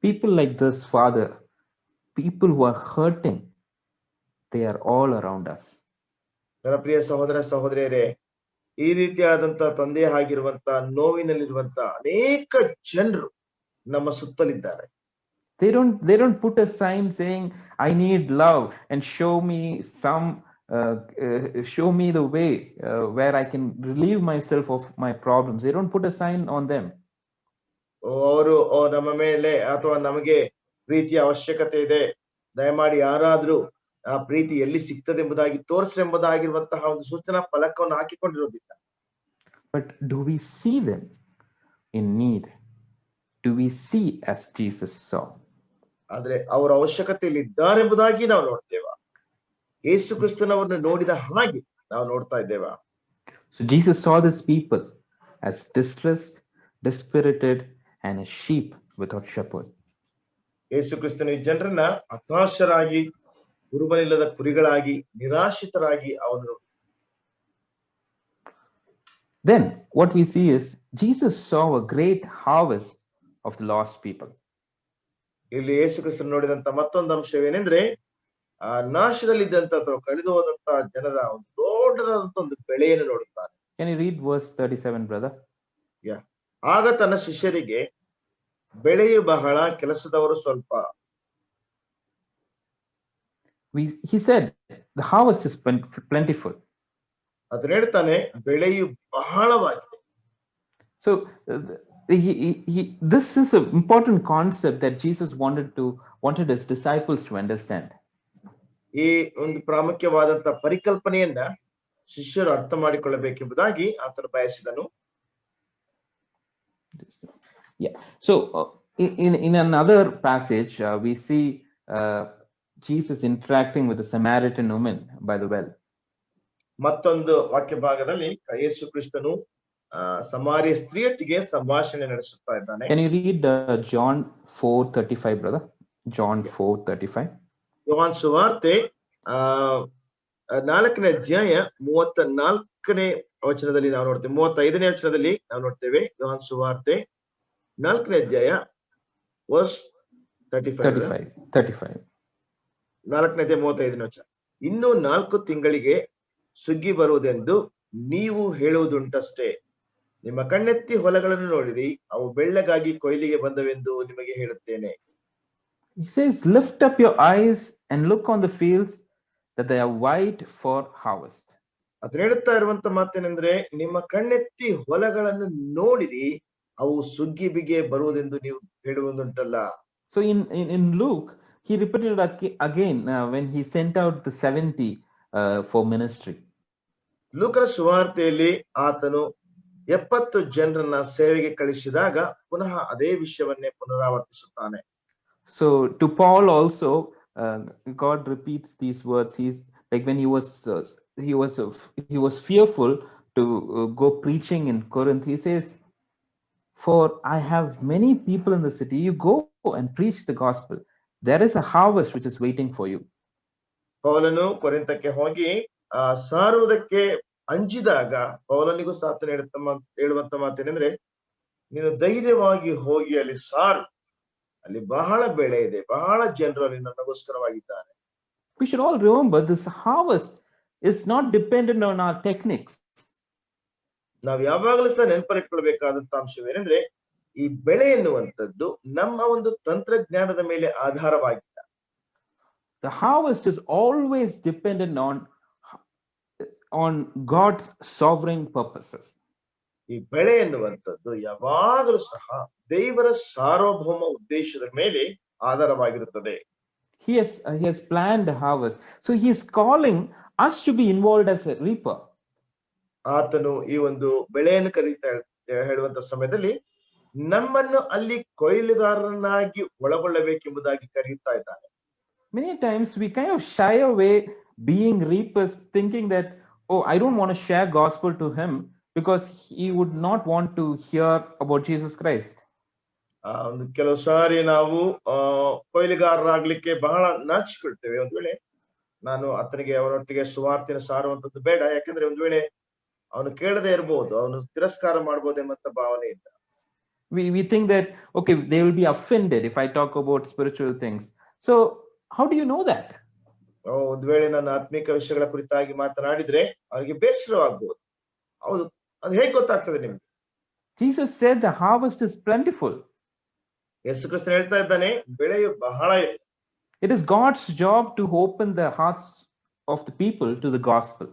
people like this father, people who are hurting, they are all around us. ನನ್ನ ಪ್ರಿಯ ಸಹೋದರ ಸಹೋದರಿಯರೇ, ಈ ರೀತಿಯಾದಂತ ತಂದೆ ಆಗಿರುವಂತ ನೋವಿನಲ್ಲಿರುವಂತ ಅನೇಕ ಜನರು ನಮ್ಮ ಸುತ್ತಲಿದ್ದಾರೆ. They don't put a sign saying, I need love and show me the way where I can relieve myself of my problems. They don't put a sign on them. ಅವರು ನಮ್ಮ ಮೇಲೆ ಅಥವಾ ನಮಗೆ ಪ್ರೀತಿಯ ಅವಶ್ಯಕತೆ ಇದೆ, ದಯಮಾಡಿ ಯಾರಾದ್ರೂ ಆ ಪ್ರೀತಿ ಎಲ್ಲಿ ಸಿಗ್ತದೆ ಎಂಬುದಾಗಿ ತೋರಿಸೆಂಬುದಾಗಿರುವಂತಹ ಒಂದು ಸೂಚನಾ ಫಲಕವನ್ನು ಹಾಕಿಕೊಂಡಿರೋದಿಲ್ಲ. But do we see them in need? Do we see as Jesus saw? ಆದ್ರೆ ಅವರ ಅವಶ್ಯಕತೆಯಲ್ಲಿ ಇದ್ದಾರೆ ಎಂಬುದಾಗಿ ನಾವು ನೋಡ್ತೇವಾ? ಯೇಸು ಕ್ರಿಸ್ತನವರನ್ನು ನೋಡಿದ ಹಾಗೆ ನಾವು ನೋಡ್ತಾ ಇದ್ದೇವಾ? So Jesus saw these people as distressed, dispirited, and a sheep without shepherd. ಯೇಸು ಕ್ರಿಸ್ತನ ಈ ಜನರನ್ನ ಹತಾಶರಾಗಿ, ಗುರುಬಲಿಲ್ಲದ ಕುರಿಗಳಾಗಿ, ನಿರಾಶ್ರಿತರಾಗಿ ಅವನು. Then what we see is Jesus saw a great harvest of the lost people. ಇಲ್ಲಿ ಯೇಸು ಕ್ರಿಸ್ತನ ನೋಡಿದಂತ ಮತ್ತೊಂದು ಅಂಶವೇನೆಂದ್ರೆ, ಆ ನಾಶದಲ್ಲಿದ್ದಂತ ಅಥವಾ ಕಳೆದು ಹೋದಂತ ಜನರ ಒಂದು ದೊಡ್ಡದಾದಂತ ಒಂದು ಬೆಳೆಯನ್ನು ನೋಡುತ್ತಾನೆ. Can you read verse 37, brother? Yeah. ಆಗ ತನ್ನ ಶಿಷ್ಯರಿಗೆ, ಬೆಳೆಯು ಬಹಳ, ಕೆಲಸದವರು ಸ್ವಲ್ಪ. He said the harvest is plentiful. ಅದನ್ನ ಹೇಳ್ತಾನೆ, ಬೆಳೆಯು ಬಹಳವಾಗಿದೆ. So this is an important concept that Jesus wanted his disciples to understand. ಈ ಒಂದು ಪ್ರಾಮುಖ್ಯವಾದಂತ ಪರಿಕಲ್ಪನೆಯನ್ನ ಶಿಷ್ಯರು ಅರ್ಥ ಮಾಡಿಕೊಳ್ಳಬೇಕೆಂಬುದಾಗಿ ಆತನು ಬಯಸಿದನು. Yeah. So in another passage we see Jesus interacting with the Samaritan woman by the well. ಮತ್ತೊಂದು ವಾಕ್ಯ ಭಾಗದಲ್ಲಿ ಯೇಸು ಕ್ರಿಸ್ತನು ಸಮಾರ್ಯ ಸ್ತ್ರೀಯೊಟ್ಟಿಗೆ ಸಂಭಾಷಣೆ ನಡೆಸುತ್ತಾ ಇದ್ದಾನೆ. Can you read John 4:35, brother? John 4:35. ಯೋಹಾನ್ ಸುವಾರ್ತೆ 4ನೇ ಅಧ್ಯಾಯ 34ನೇ ವಚನದಲ್ಲಿ ನಾವು ನೋಡ್ತೇವೆ, 35ನೇ ವಚನದಲ್ಲಿ ನಾವು ನೋಡ್ತೇವೆ. ಯೋಹಾನ್ ಸುವಾರ್ತೆ 4ನೇ ಅಧ್ಯಾಯ ವರ್ಸ್ 35. 4ನೇ ಅಧ್ಯಾಯ 35ನೇ ವಚನ. ಇನ್ನು 4 ತಿಂಗಳಿಗೆ ಸುಗ್ಗಿ ಬರುವುದೆಂದು ನೀವು ಹೇಳುವುದುಂಟಷ್ಟೇ. ನಿಮ್ಮ ಕಣ್ಣೆತ್ತಿ ಹೊಲಗಳನ್ನು ನೋಡಿರಿ, ಅವು ಬೆಳ್ಳಗಾಗಿ ಕೊಯ್ಲಿಗೆ ಬಂದವೆಂದು ನಿಮಗೆ ಹೇಳುತ್ತೇನೆ. He says, lift up your eyes and look on the fields that they are white for harvest. ಅದನ್ನ ಹೇಳ್ತಾ ಇರುವಂತ ಮಾತೇನೆಂದ್ರೆ, ನಿಮ್ಮ ಕಣ್ಣೆತ್ತಿ ಹೊಲಗಳನ್ನು ನೋಡಿರಿ, ಅವು ಸುಗ್ಗಿ ಬಿಗೆ ಬರುವುದೆಂದು ನೀವು ಹೇಳುವುದುಂಟಲ್ಲ. So in Luke, he repeated again when he sent out the 70 for ministry. ಲೂಕನ ಸುವಾರ್ತೆಯಲ್ಲಿ ಆತನು 70 ಜನರನ್ನ ಸೇವೆಗೆ ಕಳಿಸಿದಾಗ ಪುನಃ ಅದೇ ವಿಷಯವನ್ನೇ ಪುನರಾವರ್ತಿಸುತ್ತಾನೆ. So to Paul also, God repeats these words. He's like when he was fearful to go preaching in Corinth. He says, "For I have many people in the city. You go and preach the gospel. There is a harvest which is waiting for you." ಪೌಲನು ಕೊರಿಂಥಕ್ಕೆ ಹೋಗಿ ಸಾರುವುದಕ್ಕೆ ಅಂಜಿದಾಗ ಪೌಲನಿಗೂ ಸಾತನು ಹೇಳುವಂತ ಮಾತೇನೆಂದ್ರೆ, ನೀನು ಧೈರ್ಯವಾಗಿ ಹೋಗಿ ಅಲ್ಲಿ ಸಾರು, ಅಲ್ಲಿ ಬಹಳ ಬೆಳೆ ಇದೆ, ಬಹಳ ಜನರು ಅಲ್ಲಿ ನನಗೋಸ್ಕರವಾಗಿದ್ದಾರೆ. We should all remember this harvest is not dependent on our techniques. ನಾವು ಯಾವಾಗಲೂ ಸಹ ನೆನಪಿಟ್ಕೊಳ್ಬೇಕಾದಂತ ಅಂಶವೇನೆಂದ್ರೆ, ಈ ಬೆಳೆ ಎನ್ನುವಂಥದ್ದು ನಮ್ಮ ಒಂದು ತಂತ್ರಜ್ಞಾನದ ಮೇಲೆ ಆಧಾರವಾಗಿಲ್ಲ. The harvest is always dependent on God's sovereign purposes. ಈ ಬೆಳೆ ಎನ್ನುವಂಥದ್ದು ಯಾವಾಗಲೂ ಸಹ ದೇವರ ಸಾರ್ವಭೌಮ ಉದ್ದೇಶದ ಮೇಲೆ ಆಧಾರವಾಗಿರುತ್ತದೆ. He has planned a harvest, so he is calling us to be involved as a reaper. ಆತನು ಈ ಒಂದು ಬೆಳೆಯನ್ನು ಹೇಳುವಂತ ಸಮಯದಲ್ಲಿ ನಮ್ಮನ್ನು ಅಲ್ಲಿ ಕೊಯ್ಲುಗಾರನಾಗಿ ಒಳಗೊಳ್ಳಬೇಕೆಂಬುದಾಗಿ ಕರೆಯುತ್ತಾ ಇದ್ದಾನೆ. Many times we kind of shy away being reapers, thinking that, oh, I don't want to share gospel to him because he would not want to hear about Jesus Christ. ಒಂದು ಕೆಲವು ಸಾರಿ ನಾವು ಕೊಯ್ಲುಗಾರರಾಗ್ಲಿಕ್ಕೆ ಬಹಳ ನಾಚಿಕೊಳ್ತೇವೆ. ಒಂದ್ ವೇಳೆ ನಾನು ಆತನಿಗೆ ಅವನೊಟ್ಟಿಗೆ ಸುವಾರ್ತೆಯನ್ನು ಸಾರುವಂತದ್ದು ಬೇಡ, ಯಾಕಂದ್ರೆ ಒಂದ್ ವೇಳೆ ಅವನು ಕೇಳದೆ ಇರಬಹುದು, ಅವನು ತಿರಸ್ಕಾರ ಮಾಡಬಹುದೆಂಬಂತ ಭಾವನೆಯಿಂದ we think that, okay, they will be offended if I talk about spiritual things. So how do you know that? ಒಂದ್ ವೇಳೆ ನಾನು ಆತ್ಮಿಕ ವಿಷಯಗಳ ಕುರಿತಾಗಿ ಮಾತನಾಡಿದ್ರೆ ಅವರಿಗೆ ಬೇಸರವಾಗ್ಬೋದು. ಹೌದು, ಅದು ಹೇಗೆ ಗೊತ್ತಾಗ್ತದೆ ನಿಮ್ಗೆ? Jesus said the harvest is plentiful. Yesu Krista ಹೇಳ್ತಾ ಇದ್ದಾನೆ, ಬೆಳೆಯು ಬಹಳ ಇದೆ. It is God's job to open the hearts of the people to the gospel.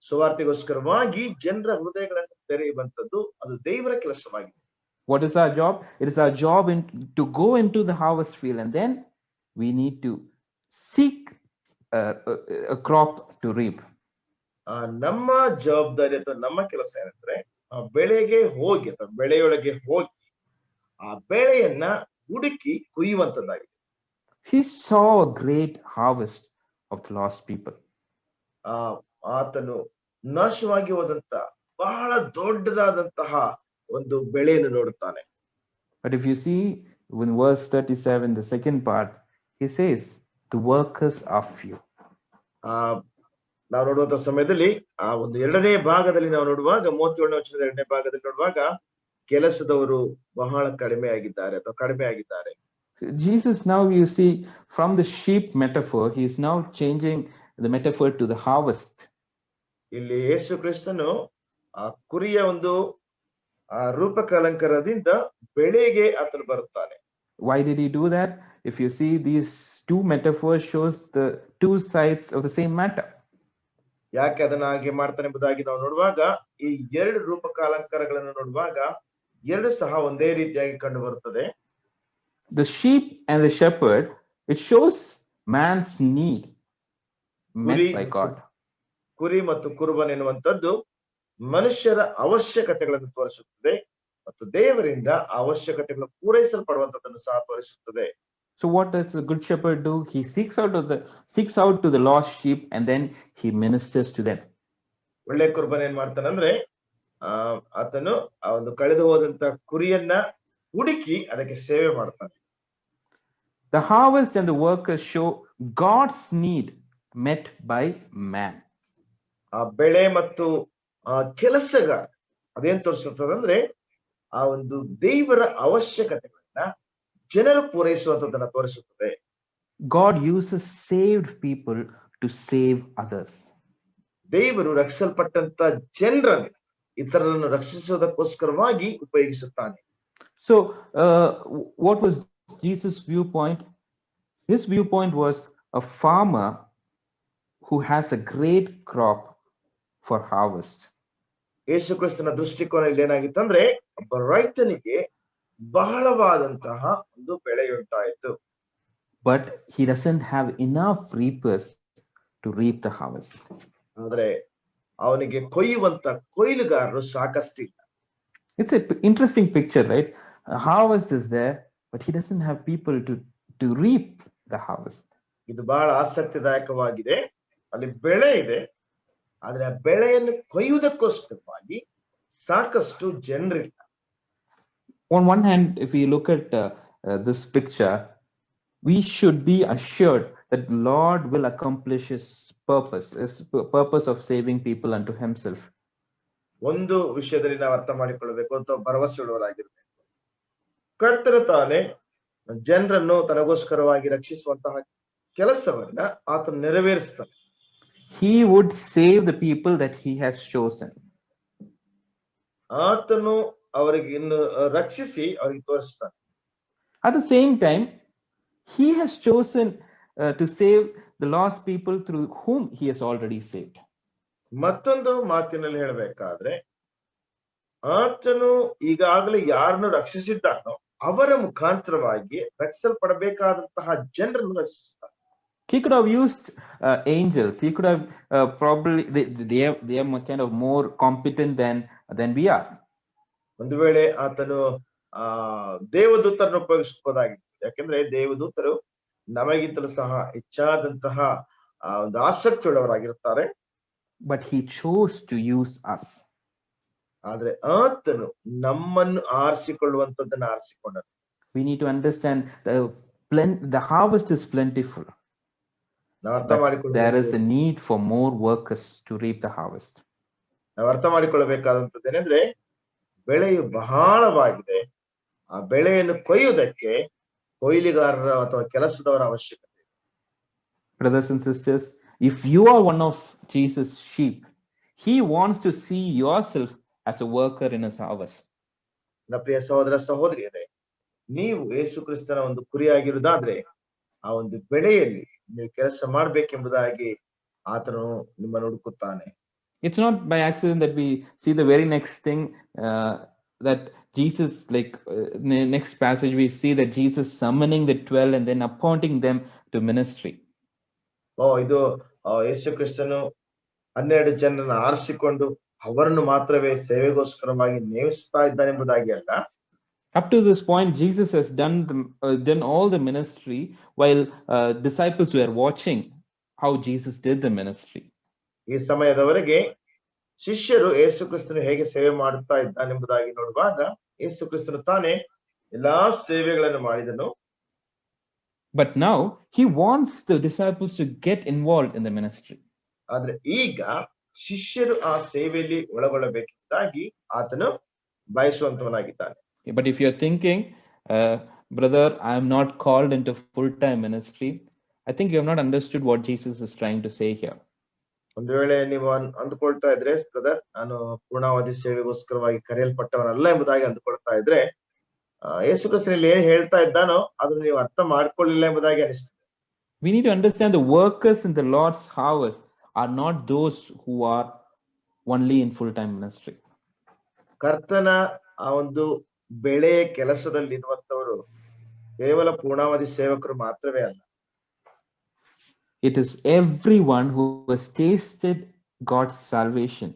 ಸುವಾರ್ತೆಗೋಸ್ಕರವಾಗಿ ಜನರ ಹೃದಯಗಳನ್ನು ತೆರೆಯುವಂತದ್ದು ಅದು ದೇವರ ಕೆಲಸವಾಗಿದೆ. What is our job? It is our job to go into the harvest field, and then we need to seek a crop to reap. ನಮ್ಮ ಜವಾಬ್ದಾರಿ ಅಥವಾ ನಮ್ಮ ಕೆಲಸ ಏನಂದ್ರೆ ಬೆಳೆಗೆ ಹೋಗಿ ಅಥವಾ ಬೆಳೆಯೊಳಗೆ ಹೋಗಿ ಆ ಬೆಳೆಯನ್ನ ಹುಡುಕಿ ಕುಯ್ಯುವಂತದ್ದಾಗಿದೆ. He saw a great harvest of the lost people. ಆತನು ನಾಶವಾಗಿ ಹೋದಂತ ಬಹಳ ದೊಡ್ಡದಾದಂತಹ ಒಂದು ಬೆಳೆಯನ್ನು ನೋಡುತ್ತಾನೆ. But if you see in verse 37, the second part, he says, the workers are few. ನಾವು ನೋಡುವಂತ ಸಮಯದಲ್ಲಿ ಆ ಒಂದು ಎರಡನೇ ಭಾಗದಲ್ಲಿ ನಾವು ನೋಡುವಾಗ 37ನೇ ವಚನದ ಎರಡನೇ ಭಾಗದಲ್ಲಿ ನೋಡುವಾಗ ಕೆಲಸದವರು ಬಹಳ ಕಡಿಮೆ ಆಗಿದ್ದಾರೆ ಅಥವಾ ಕಡಿಮೆ ಆಗಿದ್ದಾರೆ. Jesus, now you see, from the sheep metaphor, he is now changing the metaphor to the harvest. ಇಲ್ಲಿ ಯೇಸು ಕ್ರಿಸ್ತನು ಆ ಕುರಿಯ ಒಂದು ರೂಪಕಲಂಕರದಿಂದ ಬೆಳೆಗೆ ಆತನು ಬರುತ್ತಾನೆ. Why did he do that? If you see, these two metaphors shows the two sides of the same matter. ಯಾಕೆ ಅದನ್ನ ಹಾಗೆ ಮಾಡ್ತಾನೆ ಎಂಬುದಾಗಿ ನಾವು ನೋಡುವಾಗ ಈ ಎರಡು ರೂಪಕಾಲಂಕಾರಗಳನ್ನು ನೋಡುವಾಗ ಎರಡು ಸಹ ಒಂದೇ ರೀತಿಯಾಗಿ ಕಂಡು ಬರುತ್ತದೆ. The sheep and the shepherd, it shows man's need met by God. ಕುರಿ ಮತ್ತು ಕುರುಬನ್ ಎನ್ನುವಂಥದ್ದು ಮನುಷ್ಯರ ಅವಶ್ಯಕತೆಗಳನ್ನು ತೋರಿಸುತ್ತದೆ ಮತ್ತು ದೇವರಿಂದ ಅವಶ್ಯಕತೆಗಳನ್ನು ಪೂರೈಸಲ್ಪಡುವಂತದ್ದನ್ನು ಸಹ ತೋರಿಸುತ್ತದೆ. So what does the good shepherd do? He seeks out to the lost sheep and then he ministers to them. ಒಳ್ಳೆ ಕುರುಬನ್ ಏನ್ ಮಾಡ್ತಾನಂದ್ರೆ ಆತನು ಆ ಒಂದು ಕಳೆದು ಹೋದಂತ ಕುರಿಯನ್ನ ಹುಡುಕಿ ಅದಕ್ಕೆ ಸೇವೆ ಮಾಡ್ತಾನೆ. The harvest and the workers show God's need met by man. ಆ ಬೆಳೆ ಮತ್ತು ಕೆಲಸಗಾರ ಅದೇನ್ ತೋರಿಸುತ್ತದಂದ್ರೆ ಆ ಒಂದು ದೇವರ ಅವಶ್ಯಕತೆಗಳನ್ನ ಜನರು ಪೂರೈಸುವಂತದನ್ನ ತೋರಿಸುತ್ತದೆ. God uses saved people to save others. ದೇವರು ರಕ್ಷಿಸಲ್ಪಟ್ಟಂತ ಜನರನ್ನು ಇತರರನ್ನು ರಕ್ಷಿಸುವುದಕ್ಕೋಸ್ಕರವಾಗಿ ಉಪಯೋಗಿಸುತ್ತಾನೆ. So what was Jesus' viewpoint? His viewpoint was a farmer who has a great crop for harvest. ಯೇಸು ಕ್ರಿಸ್ತನ ದೃಷ್ಟಿಕೋನದಲ್ಲಿ ಏನಾಗಿತ್ತಂದ್ರೆ ಒಬ್ಬ ರೈತನಿಗೆ ಬಹಳವಾದಂತಹ ಒಂದು ಬೆಳೆಯುಂಟಾಯಿತು. But he doesn't have enough reapers to reap the harvest. ಅಂದ್ರೆ ಅವನಿಗೆ ಕೊಯ್ಯುವಂತ ಕೊಯ್ಲುಗಾರರು ಸಾಕಷ್ಟಿಲ್ಲ. It's an interesting picture, right? A harvest is there, but he doesn't have people to reap the harvest. ಇದು ಬಹಳ ಆಸಕ್ತಿದಾಯಕವಾಗಿದೆ. ಅಲ್ಲಿ ಬೆಳೆ ಇದೆ, ಆದ್ರೆ ಆ ಬೆಳೆಯನ್ನು ಕೊಯ್ಯುವುದಕ್ಕೋಸ್ಕರವಾಗಿ ಸಾಕಷ್ಟು ಜನರಿಲ್ಲ. On one hand, if we look at this picture, we should be assured that Lord will accomplish his purpose of saving people unto himself. ಒಂದು ವಿಷಯದಲ್ಲಿ ನಾವು ಅರ್ಥ ಮಾಡಿಕೊಳ್ಳಬೇಕು ಅಂತ ಭರವಸೆ ಉಳ್ಳವರಾಗಿರ್ಬೇಕು. ಕರ್ತನು ತಾನೇ ಜನರನ್ನು ತನಗೋಸ್ಕರವಾಗಿ ರಕ್ಷಿಸುವಂತಹ ಕೆಲಸವನ್ನ ಆತನು ನೆರವೇರಿಸ್ತಾನೆ. He would save the people that he has chosen. ಆತನು ಅವರಿಗೆ ಇನ್ನು ರಕ್ಷಿಸಿ ಅವರಿಗೆ ತೋರಿಸ್ತಾನೆ. At the same time, he has chosen to save the lost people through whom he has already saved. ಮತ್ತೊಂದು ಮಾತಿನಲ್ಲಿ ಹೇಳಬೇಕಾದ್ರೆ ಆತನು ಈಗಾಗಲೇ ಯಾರನ್ನು ರಕ್ಷಿಸಿದ್ದಾನೋ ಅವರ ಮುಖಾಂತರವಾಗಿ ರಕ್ಷಿಸಲ್ಪಡಬೇಕಾದಂತಹ ಜನರನ್ನು ರಕ್ಷಿಸುತ್ತಾನೆ. He could have used angels. He could have probably they are kind of more competent than we are. ಒಂದು ವೇಳೆ ಆತನು ದೇವದೂತರನ್ನು ಉಪಯೋಗಿಸಬಹುದಾಗಿತ್ತು. ಯಾಕೆಂದ್ರೆ ದೇವದೂತರು ನಮಗಿಂತಲೂ ಸಹ ಹೆಚ್ಚಾದಂತಹ ಒಂದು ಆಸಕ್ತಿ ಉಳ್ಳವರಾಗಿರ್ತಾರೆ. But he chose to use us. ಆದ್ರೆ ಆತನು ನಮ್ಮನ್ನು ಆರಿಸಿಕೊಳ್ಳುವಂತದ್ದನ್ನು ಆರಿಸಿಕೊಂಡನು. We need to understand the harvest is plentiful. There is a need for more workers to reap the harvest. ನಾವು ಅರ್ಥ ಮಾಡಿಕೊಳ್ಳಬೇಕಾದಂತದ್ದು ಏನಂದ್ರೆ ಬೆಳೆಯು ಬಹಳವಾಗಿದೆ. ಆ ಬೆಳೆಯನ್ನು ಕೊಯ್ಯುವುದಕ್ಕೆ ಕೊಯ್ಲಿಗಾರರ ಅಥವಾ ಕೆಲಸದವರ ಅವಶ್ಯಕತೆ ಇದೆ. Brothers and sisters, if you are one of Jesus' sheep, he wants to see yourself as a worker in his harvest. ನನ್ನ ಪ್ರಿಯ ಸಹೋದರ ಸಹೋದರಿಯರೇ, ನೀವು ಯೇಸು ಕ್ರಿಸ್ತನ ಒಂದು ಕುರಿಯಾಗಿರುವುದಾದ್ರೆ ಆ ಒಂದು ಬೆಳೆಯಲ್ಲಿ ನೀವು ಕೆಲಸ ಮಾಡ್ಬೇಕೆಂಬುದಾಗಿ ಆತನು ನಿಮ್ಮನ್ನು ಹುಡುಕುತ್ತಾನೆ. It's not by accident that we see the very next thing, that Jesus, next passage, we see that Jesus summoning the 12 and then appointing them to ministry. ಇದು ಯೇಸು ಕ್ರಿಸ್ತನು 12 ಜನರನ್ನು ಆರಿಸಿಕೊಂಡು ಅವರನ್ನು ಮಾತ್ರವೇ ಸೇವೆಗೋಸ್ಕರವಾಗಿ ನೇಮಿಸ್ತಾ ಇದ್ದಾನೆಂಬುದಾಗಿ ಅಲ್ಲ. Up to this point, Jesus has done all the ministry while disciples were watching how Jesus did the ministry. ಈ ಸಮಯದವರೆಗೆ ಶಿಷ್ಯರು ಯೇಸು ಕ್ರಿಸ್ತನು ಹೇಗೆ ಸೇವೆ ಮಾಡುತ್ತಾ ಇದ್ದಾನೆಂಬುದಾಗಿ ನೋಡುವಾಗ ಯೇಸು ಕ್ರಿಸ್ತನು ತಾನೇ ಎಲ್ಲಾ ಸೇವೆಗಳನ್ನು ಮಾಡಿದನು. But now he wants the disciples to get involved in the ministry. ಆದ್ರೆ ಈಗ ಶಿಷ್ಯರು ಆ ಸೇವೆಯಲ್ಲಿ ಒಳಗೊಳ್ಳಬೇಕೆಂಬುದಾಗಿ ಆತನು ಬಯಸುವಂತವನಾಗಿದ್ದಾನೆ. But if you're thinking, brother, I am not called into full-time ministry, I think you have not understood what Jesus is trying to say here. ಒಂದು ವೇಳೆ ನೀವು ಅಂದುಕೊಳ್ತಾ ಇದ್ರೆ, ಬ್ರದರ್, ನಾನು ಪೂರ್ಣಾವಧಿ ಸೇವೆಗೋಸ್ಕರವಾಗಿ ಕರೆಯಲ್ಪಟ್ಟವನಲ್ಲ ಎಂಬುದಾಗಿ ಅಂದುಕೊಳ್ತಾ ಇದ್ರೆ, ಯೇಸು ಕ್ರಿಸ್ತನಲ್ಲಿ ಏನ್ ಹೇಳ್ತಾ ಇದ್ದಾನೋ ಅದನ್ನು ನೀವು ಅರ್ಥ ಮಾಡ್ಕೊಳ್ಳಿಲ್ಲ ಎಂಬುದಾಗಿ ಅನಿಸ್ತದೆ. We need to understand the workers in the Lord's harvest are not those who are only in full-time ministry. ಕರ್ತನ ಆ ಒಂದು ಬೆಳೆಯ ಕೆಲಸದಲ್ಲಿರುವಂತವರು ಕೇವಲ ಪೂರ್ಣಾವಧಿ ಸೇವಕರು ಮಾತ್ರವೇ ಅಲ್ಲ. It is everyone who has tasted God's salvation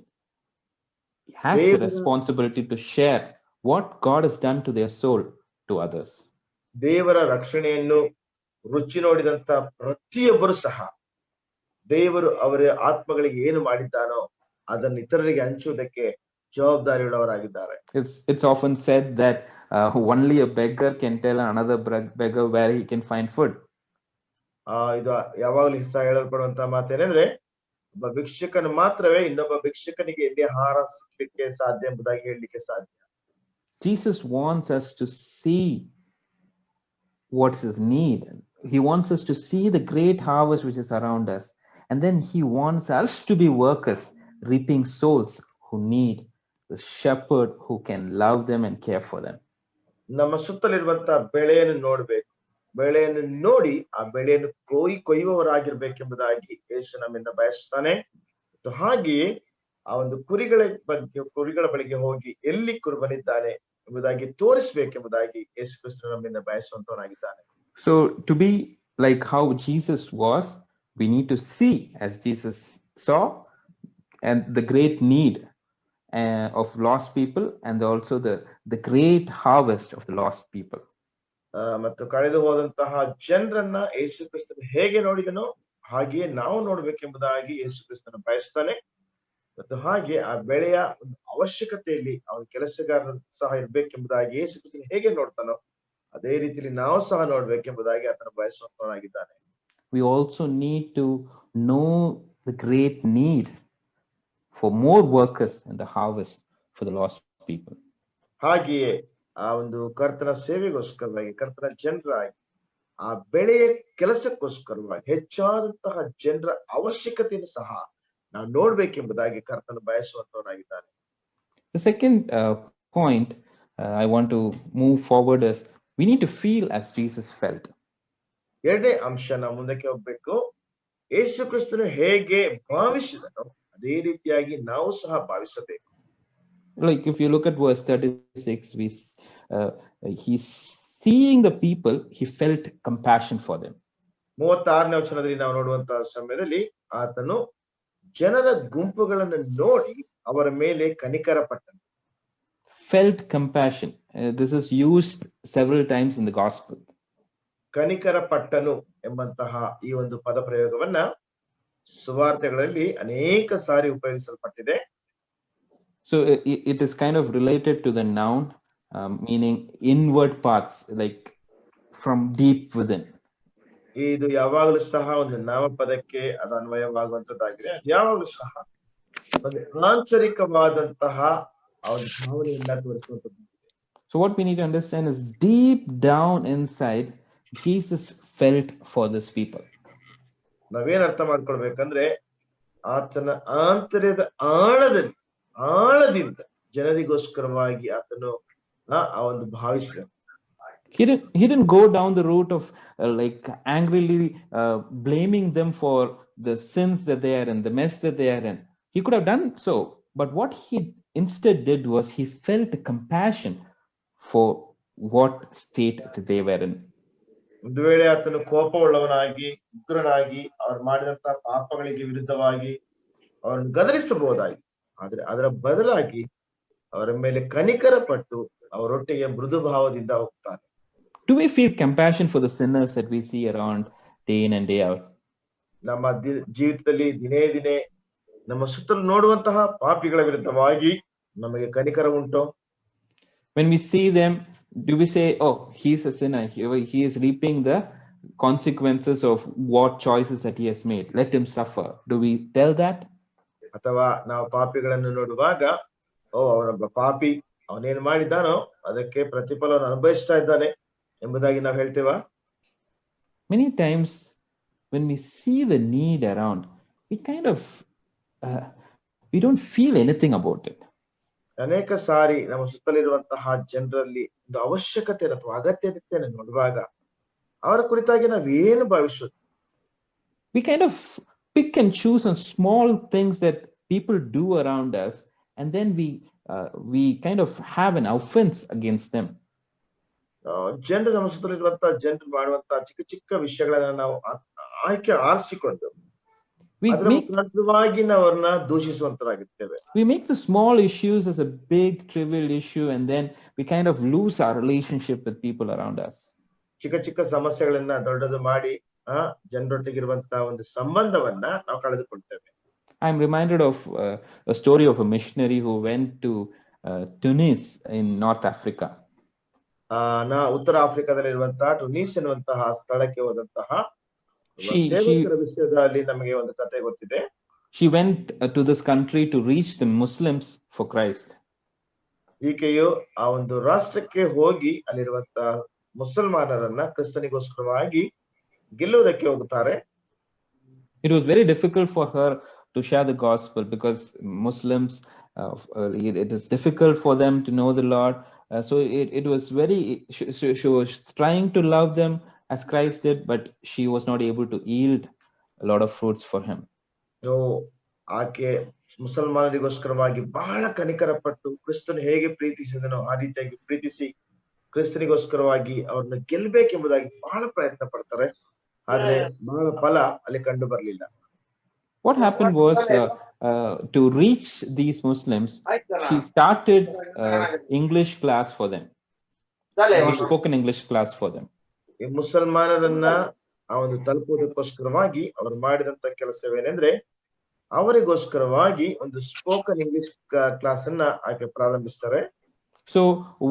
has the responsibility to share what God has done to their soul to others. ದೇವರ ರಕ್ಷಣೆಯನ್ನು ರುಚಿ ನೋಡಿದಂತ ಪ್ರತಿಯೊಬ್ಬರು ಸಹ ದೇವರು ಅವರ ಆತ್ಮಗಳಿಗೆ ಏನು ಮಾಡಿದ್ದಾನೋ ಅದನ್ನು ಇತರರಿಗೆ ಹಂಚುವುದಕ್ಕೆ ಜವಾಬ್ದಾರಿಯುಳ್ಳವರಾಗಿದ್ದಾರೆ. It's often said that only a beggar can tell another beggar where he can find food. ಇದು ಯಾವಾಗಲೂ ಸಹ ಹೇಳಲ್ಪಡುವಂತಹ ಮಾತೇನೆಂದ್ರೆ, ಒಬ್ಬ ಭಿಕ್ಷುಕನು ಮಾತ್ರವೇ ಇನ್ನೊಬ್ಬ ಭಿಕ್ಷುಕನಿಗೆ ಎಲ್ಲಿ ಆಹಾರ ಸಿಗಲಿಕ್ಕೆ ಸಾಧ್ಯ ಎಂಬುದಾಗಿ ಹೇಳಲಿಕ್ಕೆ ಸಾಧ್ಯ. Jesus wants us to see what's his need. He wants us to see the great harvest which is around us, and then he wants us to be workers reaping souls who need the shepherd who can love them and care for them. ನಮ್ಮ ಸುತ್ತಲಿರುವಂತಹ ಬೆಳೆಯನ್ನು ನೋಡ್ಬೇಕು, ಬೆಳೆಯನ್ನು ನೋಡಿ ಆ ಬೆಳೆಯನ್ನು ಕೊಯ್ಯುವವರಾಗಿರ್ಬೇಕೆಂಬುದಾಗಿ ಯೇಸು ನಮ್ಮಿಂದ ಬಯಸ್ತಾನೆ. ಮತ್ತು ಹಾಗೆಯೇ ಆ ಒಂದು ಕುರಿಗಳ ಬಳಿಗೆ ಹೋಗಿ ಎಲ್ಲಿ ಕುರುಬನಿದ್ದಾನೆ ಎಂಬುದಾಗಿ ತೋರಿಸಬೇಕೆಂಬುದಾಗಿ ಯೇಸು ಕ್ರಿಸ್ತನು ನಮ್ಮಿಂದ ಬಯಸುವಂತವನಾಗಿದ್ದಾನೆ. So to be like how Jesus was, we need to see as Jesus saw, and the great need of lost people, and also the great harvest of the lost people. ಮತ್ತು ಕಳೆದು ಹೋದಂತಹ ಜನರನ್ನ ಯೇಸು ಕ್ರಿಸ್ತನು ಹೇಗೆ ನೋಡಿದನೋ ಹಾಗೆಯೇ ನಾವು ನೋಡ್ಬೇಕೆಂಬುದಾಗಿ ಯೇಸು ಕ್ರಿಸ್ತನು ಬಯಸ್ತಾನೆ. ಮತ್ತು ಹಾಗೆ ಆ ಬೆಳೆಯ ಒಂದು ಅವಶ್ಯಕತೆಯಲ್ಲಿ ಅವನ ಕೆಲಸಗಾರರು ಸಹ ಇರ್ಬೇಕೆಂಬುದಾಗಿ ಯೇಸು ಕ್ರಿಸ್ತನು ಹೇಗೆ ನೋಡ್ತಾನೋ ಅದೇ ರೀತಿಯಲ್ಲಿ ನಾವು ಸಹ ನೋಡ್ಬೇಕೆಂಬುದಾಗಿ ಆತನು ಬಯಸುವಂತವನಾಗಿದ್ದಾನೆ. We also need to know the great need for more workers in the harvest for the lost people. ಹಾಗೆಯೇ ಆ ಒಂದು ಕರ್ತನ ಸೇವೆಗೋಸ್ಕರವಾಗಿ, ಕರ್ತನ ಜನರಾಗಿ, ಆ ಬೆಳೆಯ ಕೆಲಸಕ್ಕೋಸ್ಕರವಾಗಿ ಹೆಚ್ಚಾದಂತಹ ಜನರ ಅವಶ್ಯಕತೆಯನ್ನು ಸಹ ನಾವು ನೋಡ್ಬೇಕೆಂಬುದಾಗಿ ಕರ್ತನು ಬಯಸುವಂತವನಾಗಿದ್ದಾನೆ. The second point I want to move forward is we need to feel as Jesus felt. ಎರಡನೇ ಅಂಶ ನಾವು ಮುಂದಕ್ಕೆ ಹೋಗ್ಬೇಕು. ಯೇಸು ಕ್ರಿಸ್ತನು ಹೇಗೆ ಭಾವಿಸಿದನೋ ಅದೇ ರೀತಿಯಾಗಿ ನಾವು ಸಹ ಭಾವಿಸಬೇಕು. Like if you look at verse 36, he's seeing the people, he felt compassion for them. 36ನೇ ವಚನದಲ್ಲಿ ನಾವು ನೋಡುವಂತಹ ಸಮಯದಲ್ಲಿ ಆತನು ಜನರ ಗುಂಪುಗಳನ್ನು ನೋಡಿ ಅವರ ಮೇಲೆ ಕನಿಕರ ಪಟ್ಟನು. Felt compassion. This is used several times in the gospel. ಕನಿಕರ ಪಟ್ಟನು ಎಂಬಂತಹ ಈ ಒಂದು ಪದ ಪ್ರಯೋಗವನ್ನ ಸುವಾರ್ತೆಗಳಲ್ಲಿ ಅನೇಕ ಸಾರಿ ಉಪಯೋಗಿಸಲ್ಪಟ್ಟಿದೆ. So it is kind of related to the noun, meaning inward parts, like from deep within. ಇದು ಯಾವಾಗಲೂ ಸಹ ಒಂದು ನಾಮಪದಕ್ಕೆ ಅದು ಅನ್ವಯವಾಗುವಂತದ್ದಾಗಿದೆ. ಯಾವಾಗಲೂ ಸಹ ಒಂದು ಆಂತರಿಕವಾದಂತಹ ಒಂದು ಭಾವನೆಯನ್ನ ತೋರಿಸುವಂತದ್ದು. So what we need to understand is deep down inside, Jesus felt for these people. ನಾವೇನ್ ಅರ್ಥ ಮಾಡ್ಕೊಳ್ಬೇಕಂದ್ರೆ ಆತನ ಆಂತರ್ಯದ ಆಳದಿಂದ ಜನರಿಗೋಸ್ಕರವಾಗಿ ಆತನು ಆ ಒಂದು ಭಾವಿಸಿದ. He didn't go down the route of like angrily blaming them for the sins that they are in, the mess that they are in. He could have done so, but what he instead did was he felt compassion for what state that they were in. ಒಂದು ವೇಳೆ ಆತನು ಕೋಪವುಳ್ಳವನಾಗಿ ಉಗ್ರನಾಗಿ ಅವ್ರು ಮಾಡಿದಂತ ಪಾಪಗಳಿಗೆ ವಿರುದ್ಧವಾಗಿ ಅವರನ್ನು ಗದರಿಸಬಹುದಾಗಿ, ಆದ್ರೆ ಅದರ ಬದಲಾಗಿ ಅವರ ಮೇಲೆ ಕನಿಕರ ಪಟ್ಟು ಅವರೊಟ್ಟಿಗೆ ಮೃದು ಭಾವದಿಂದ ಹೋಗ್ತಾನೆ. Do we feel compassion for the sinners that we see around day in and day out? ನಮ್ಮ ಜೀವಿತದಲ್ಲಿ ದಿನೇ ದಿನೇ ನಮ್ಮ ಸುತ್ತಲೂ ನೋಡುವಂತಹ ಪಾಪಿಗಳ ವಿರುದ್ಧವಾಗಿ ನಮಗೆ ಕನಿಕರ ಉಂಟು? When we see them, do we say, oh, he's a sinner, he is reaping the consequences of what choices that he has made, let him suffer? Do we tell that? ಅಥವಾ ನಾವು ಪಾಪಿಗಳನ್ನು ನೋಡುವಾಗ, ಓ ಅವನೊಬ್ಬ ಪಾಪಿ, ಅವನೇನು ಮಾಡಿದ್ದಾನೋ ಅದಕ್ಕೆ ಪ್ರತಿಫಲವನ್ನು ಅನುಭವಿಸ್ತಾ ಇದ್ದಾನೆ ಎಂಬುದಾಗಿ ನಾವು ಹೇಳ್ತೇವಾ? Many times when we see the need around, we kind of we don't feel anything about it. ಅನೇಕ ಸಾರಿ ನಮ್ಮ ಸುತ್ತಲಿರುವಂತಹ ಜನರಲ್ಲಿ ಒಂದು ಅವಶ್ಯಕತೆ ಅಥವಾ ಅಗತ್ಯತೆಯನ್ನು ನೋಡುವಾಗ ಅವರ ಕುರಿತಾಗಿ ನಾವೇನು ಭಾವಿಸೋದು? We kind of pick and choose on small things that people do around us, and then we kind of have an offense against them. ಜನರು ನಮ್ಮ ಸುತ್ತಲಿರುವಂತಹ ಜನರು ಮಾಡುವಂತಹ ಚಿಕ್ಕ ಚಿಕ್ಕ ವಿಷಯಗಳನ್ನ ನಾವು ಆರಿಸಿಕೊಂಡು ಅದರ ಮುಖಾಂತರವಾಗಿ ನಾವು ಅವ್ರನ್ನ ದೂಷಿಸುವಂತರಾಗಿರ್ತೇವೆ. We make the small issues as a big trivial issue, and then we kind of lose our relationship with people around us. ಚಿಕ್ಕ ಚಿಕ್ಕ ಸಮಸ್ಯೆಗಳನ್ನ ದೊಡ್ಡದು ಮಾಡಿ ಜನರೊಟ್ಟಿಗಿರುವಂತಹ ಒಂದು ಸಂಬಂಧವನ್ನ ನಾವು ಕಳೆದುಕೊಳ್ತೇವೆ. I'm reminded of a story of a missionary who went to Tunis in North Africa. ಉತ್ತರ ಆಫ್ರಿಕಾದಲ್ಲಿರುವಂತಹ ಟುನೀಸ್ ಎನ್ನುವಂತಹ ಸ್ಥಳಕ್ಕೆ ಹೋದಂತಹ ಸೇವಕರ ವಿಷಯದಲ್ಲಿ ನಮಗೆ ಒಂದು ಕಥೆ ಗೊತ್ತಿದೆ. She went to this country to reach the Muslims for Christ. ಈಕೆಯು ಆ ಒಂದು ರಾಷ್ಟ್ರಕ್ಕೆ ಹೋಗಿ ಅಲ್ಲಿರುವಂತಹ ಮುಸಲ್ಮಾನರನ್ನ ಕ್ರಿಸ್ತನಿಗೋಸ್ಕರವಾಗಿ ಗೆಲ್ಲುವುದಕ್ಕೆ ಹೋಗುತ್ತಾರೆ. It was very difficult for her to share the gospel because Muslims, it is difficult for them to know the Lord. So it was very, she was trying to love them as Christ did, but she was not able to yield a lot of fruits for him. So ಆಕೆ ಮುಸಲ್ಮಾನರಿಗೋಸ್ಕರವಾಗಿ ಬಹಳ ಕನಿಕರ ಪಟ್ಟು ಕ್ರಿಸ್ತನು ಹೇಗೆ ಪ್ರೀತಿಸಿದನೋ ಆ ರೀತಿಯಾಗಿ ಪ್ರೀತಿಸಿ ಕ್ರಿಸ್ತನಿಗೋಸ್ಕರವಾಗಿ ಅವ್ರನ್ನ ಗೆಲ್ಬೇಕೆಂಬುದಾಗಿ ಬಹಳ ಪ್ರಯತ್ನ ಪಡ್ತಾರೆ. ಆದ್ರೆ ಬಹಳ ಫಲ ಅಲ್ಲಿ ಕಂಡು ಬರ್ಲಿಲ್ಲ. What happened was to reach these Muslims, she started English class for them. Spoken English class for them. ಈ ಮುಸಲ್ಮಾನರನ್ನ ಆ ಒಂದು ತಲುಪುವುದಕ್ಕೋಸ್ಕರವಾಗಿ ಅವರು ಮಾಡಿದಂತ ಕೆಲಸವೇನೆಂದ್ರೆ ಅವರಿಗೋಸ್ಕರವಾಗಿ ಒಂದು ಸ್ಪೋಕನ್ ಇಂಗ್ಲಿಷ್ ಕ್ಲಾಸ್ ಅನ್ನ ಆಕೆ ಪ್ರಾರಂಭಿಸ್ತಾರೆ. So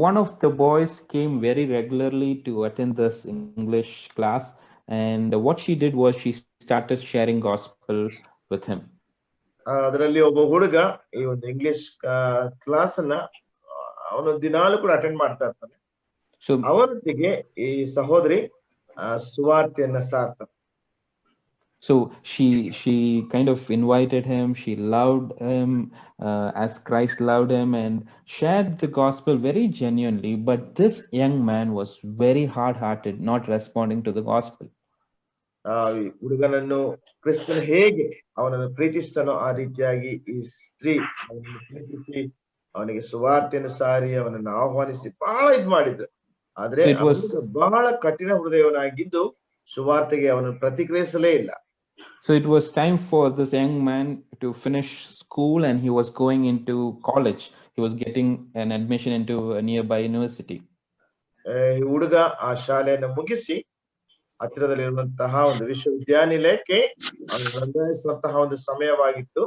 one of the boys came very regularly to attend this English class, and what she did was she started sharing gospel with him. ಅದರಲ್ಲಿ ಒಬ್ಬ ಹುಡುಗ ಈ ಒಂದು ಇಂಗ್ಲಿಷ್ ಕ್ಲಾಸ್ ಅನ್ನ ಅವನು ದಿನಾಲು ಕೂಡ ಅಟೆಂಡ್ ಮಾಡ್ತಾ ಇರ್ತಾನೆ. So ಅವರೊಟ್ಟಿಗೆ ಈ ಸಹೋದರಿ ಸುವಾರ್ತೆಯನ್ನ ಸಾರ್ತಾರೆ. So she kind of invited him, she loved him as Christ loved him, and shared the gospel very genuinely. But this young man was very hard-hearted, not responding to the gospel. ಹುಡುಗನನ್ನು ಕ್ರಿಸ್ತನು ಹೇಗೆ ಅವನನ್ನು ಪ್ರೀತಿಸ್ತಾನೋ ಆ ರೀತಿಯಾಗಿ ಈ ಸ್ತ್ರೀ ಅವನನ್ನು ಪ್ರೀತಿಸಿ ಅವನಿಗೆ ಸುವಾರ್ತೆಯನ್ನು ಸಾರಿ ಅವನನ್ನು ಆಹ್ವಾನಿಸಿ ಬಹಳ ಇದ್ ಮಾಡಿದ್ರು. ಆದ್ರೆ ಬಹಳ ಕಠಿಣ ಹೃದಯವನಾಗಿದ್ದು ಸುವಾರ್ತೆಗೆ ಅವನನ್ನು ಪ್ರತಿಕ್ರಿಯಿಸಲೇ ಇಲ್ಲ. So it was time for this young man to finish school, and he was going into college. He was getting an admission into a nearby university. ಹುಡುಗ ಆ ಶಾಲೆಯನ್ನು ಮುಗಿಸಿ ಹತ್ತಿರದಲ್ಲಿರುವಂತಹ ಒಂದು ವಿಶ್ವವಿದ್ಯಾನಿಲಯಕ್ಕೆ ನೋಂದಾಯಿಸುವಂತಹ ಒಂದು ಸಮಯವಾಗಿತ್ತು.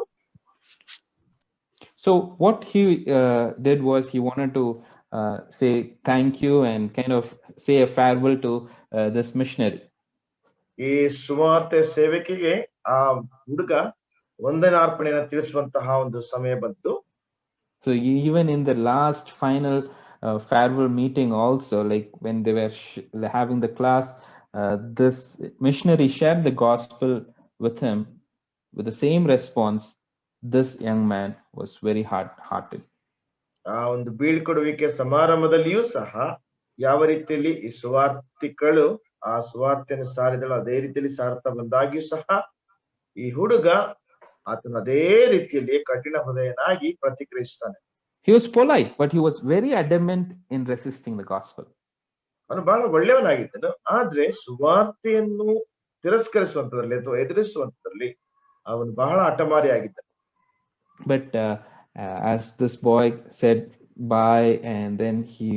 So what he did was he wanted to say thank you and kind of say a farewell to this missionary. ಈ ಸುವಾರ್ತೆ ಸೇವಕಿಗೆ ಆ ಹುಡುಗ ವಂದನಾರ್ಪಣೆಯನ್ನು ತಿಳಿಸುವಂತಹ ಒಂದು ಸಮಯ ಬಂತು. So even in the last final farewell meeting also, like when they were having the class, this missionary shared the gospel with him with the same response, this young man was very hard-hearted. ಆ ಒಂದು ಬೀಳ್ಕೊಡುವಿಕೆ ಸಮಾರಂಭದಲ್ಲಿಯೂ ಸಹ ಯಾವ ರೀತಿಯಲ್ಲಿ ಈ ಸುವಾರ್ತಿಗಳು ಆ ಸುವಾರ್ತೆಯನ್ನು ಸಾರಿದಳು ಅದೇ ರೀತಿಯಲ್ಲಿ ಸಾರ್ತಾ ಬಂದಾಗಿಯೂ ಸಹ ಈ ಹುಡುಗ ಆತನ ಅದೇ ರೀತಿಯಲ್ಲಿ ಕಠಿಣ ಹೃದಯನಾಗಿ ಪ್ರತಿಕ್ರಿಯಿಸ್ತಾನೆ. He was polite, but he was very adamant in resisting the gospel. ಅವನು ಬಹಳ ಒಳ್ಳೆಯವನಾಗಿದ್ದನು, ಆದ್ರೆ ಸುವಾರ್ತೆಯನ್ನು ತಿರಸ್ಕರಿಸುವಂತದ್ರಲ್ಲಿ ಅಥವಾ ಎದುರಿಸುವಂತದ್ರಲ್ಲಿ ಅವನು ಬಹಳ ಹಠಮಾರಿಯಾಗಿದ್ದನು. But as this boy said bye, and then he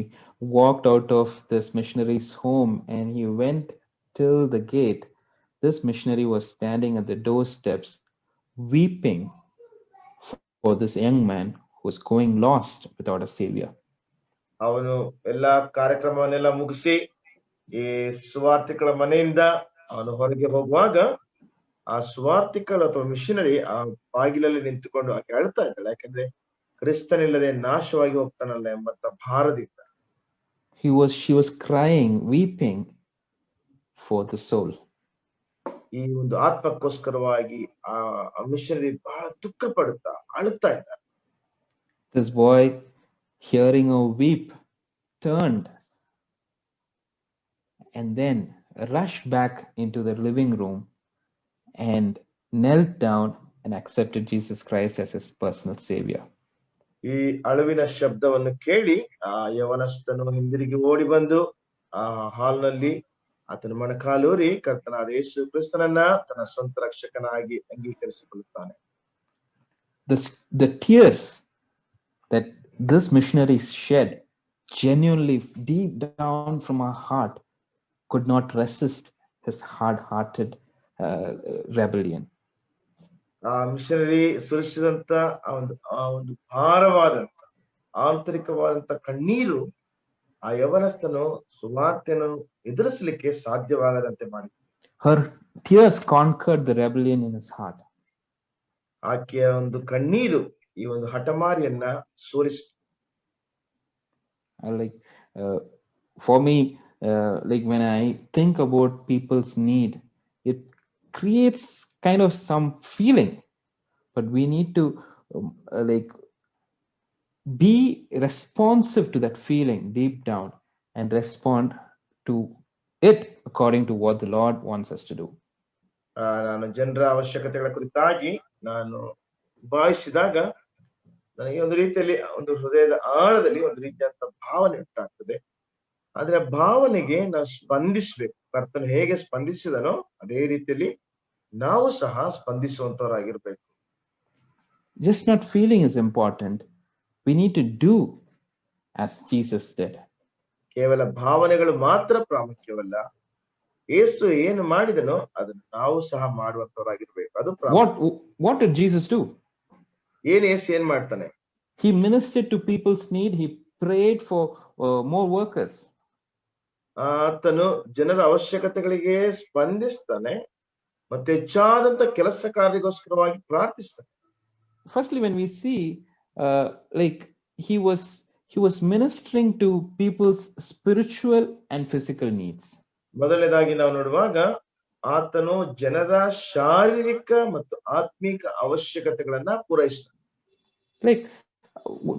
walked out of this missionary's home and he went till the gate, this missionary was standing at the doorsteps weeping for this young man who was going lost without a savior. ಅವನು ಎಲ್ಲಾ ಕಾರ್ಯಕ್ರಮವನ್ನೆಲ್ಲ ಮುಗಿಸಿ ಈ ಸುವಾರ್ತಿಕಳ ಮನೆಯಿಂದ ಅವನು ಹೊರಗೆ ಹೋಗುವಾಗ ಆ ಸುವಾರ್ತಿಕಲ್ ಅಥವಾ ಮಿಷನರಿ ಆ ಬಾಗಿಲಲ್ಲಿ ನಿಂತುಕೊಂಡು ಆಕೆ ಅಳ್ತಾ ಇದ್ದಾಳೆ, ಯಾಕಂದ್ರೆ ಕ್ರಿಸ್ತನಿಲ್ಲದೆ ನಾಶವಾಗಿ ಹೋಗ್ತಾನಲ್ಲ ಎಂಬಂತ ಭಾರದಿಂದ. She was crying, weeping for the soul. ಈ ಒಂದು ಆತ್ಮಕ್ಕೋಸ್ಕರವಾಗಿ ಆ ಮಿಷನರಿ ಬಹಳ ದುಃಖ ಪಡುತ್ತಾ ಅಳುತ್ತಾ ಇದ್ದಾನೆ. This boy, hearing her weep, turned and then rushed back into the living room and knelt down and accepted Jesus Christ as his personal savior. ಈ ಅಳುವಿನ ಶಬ್ದವನ್ನು ಕೇಳಿ ಆ ಯವನಸ್ಥನು ಹಿಂದಿರುಗಿ ಓಡಿ ಬಂದು ಆ ಹಾಲ್ನಲ್ಲಿ ಆತನ ಮೊಣಕಾಲೂರಿ ಕರ್ತನಾದ ಯೇಸು ಕ್ರಿಸ್ತನನ್ನ ತನ್ನ ಸ್ವಂತ ರಕ್ಷಕನಾಗಿ ಅಂಗೀಕರಿಸಿಕೊಳ್ಳುತ್ತಾನೆ. The tears that this missionary shed genuinely deep down from her heart could not resist his hard-hearted rebellion. ಆ ಮಿಷನರಿ ಸುರಿಸಿದಂತ ಆ ಒಂದು ಭಾರವಾದಂತ ಆಂತರಿಕವಾದಂತ ಕಣ್ಣೀರು ಆ ಯವನಸ್ಥನು ಸುವಾರ್ತೆಯನ್ನು ಎದುರಿಸಲಿಕ್ಕೆ ಸಾಧ್ಯವಾಗದಂತೆ ಮಾಡಿತು. Her tears conquered the rebellion in his heart. ಆಕೆಯ ಒಂದು ಕಣ್ಣೀರು ಈ ಒಂದು ಹಠಮಾರಿಯನ್ನ ಸೋರಿಸಿತು. For me, like when I think about people's need, it creates kind of some feeling, but we need to be responsive to that feeling deep down and respond to it according to what the Lord wants us to do. ನಾನು ಜನರ ಅವಶ್ಯಕತೆಗಳ ಕುರಿತಾಗಿ ನಾನು ಭಾವಿಸಿದಾಗ ನನಗೆ ಒಂದು ರೀತಿಯಲ್ಲಿ ಒಂದು ಹೃದಯದ ಆಳದಲ್ಲಿ ಒಂದು ರೀತಿಯಾದಂತ ಭಾವನೆ ಉಂಟಾಗ್ತದೆ. ಆದ್ರೆ ಭಾವನೆಗೆ ನಾವು ಸ್ಪಂದಿಸ್ಬೇಕು. ಕರ್ತನು ಹೇಗೆ ಸ್ಪಂದಿಸಿದನೋ ಅದೇ ರೀತಿಯಲ್ಲಿ ನಾವು ಸಹ ಸ್ಪಂದಿಸುವಂತವರಾಗಿರ್ಬೇಕು. Just not feeling is important. We need to do as Jesus did. ಕೇವಲ ಭಾವನೆಗಳು ಮಾತ್ರ ಪ್ರಾಮುಖ್ಯವಲ್ಲ, ಯೇಸು ಏನು ಮಾಡಿದನೋ ಅದನ್ನು ನಾವು ಸಹ ಮಾಡುವಂತವರಾಗಿರ್ಬೇಕು. ಅದು what did Jesus do? ಯೇಸು ಏನ್ ಮಾಡ್ತಾನೆ? He ministered to people's need. He prayed for more workers. ಆತನು ಜನರ ಅವಶ್ಯಕತೆಗಳಿಗೆ ಸ್ಪಂದಿಸ್ತಾನೆ ಮತ್ತೆ ಹೆಚ್ಚಾದಂತ ಕೆಲಸ ಕಾರ್ಯಗೋಸ್ಕರವಾಗಿ ಪ್ರಾರ್ಥಿಸ್ತಾನೆ. Firstly, when we see he was ministering to people's spiritual and physical needs. ಮೊದಲನೇದಾಗಿ ನಾವು ನೋಡುವಾಗ ಆತನು ಜನರ ಶಾರೀರಿಕ ಮತ್ತು ಆತ್ಮಿಕ ಅವಶ್ಯಕತೆಗಳನ್ನ ಪೂರೈಸ್ತಾನೆ.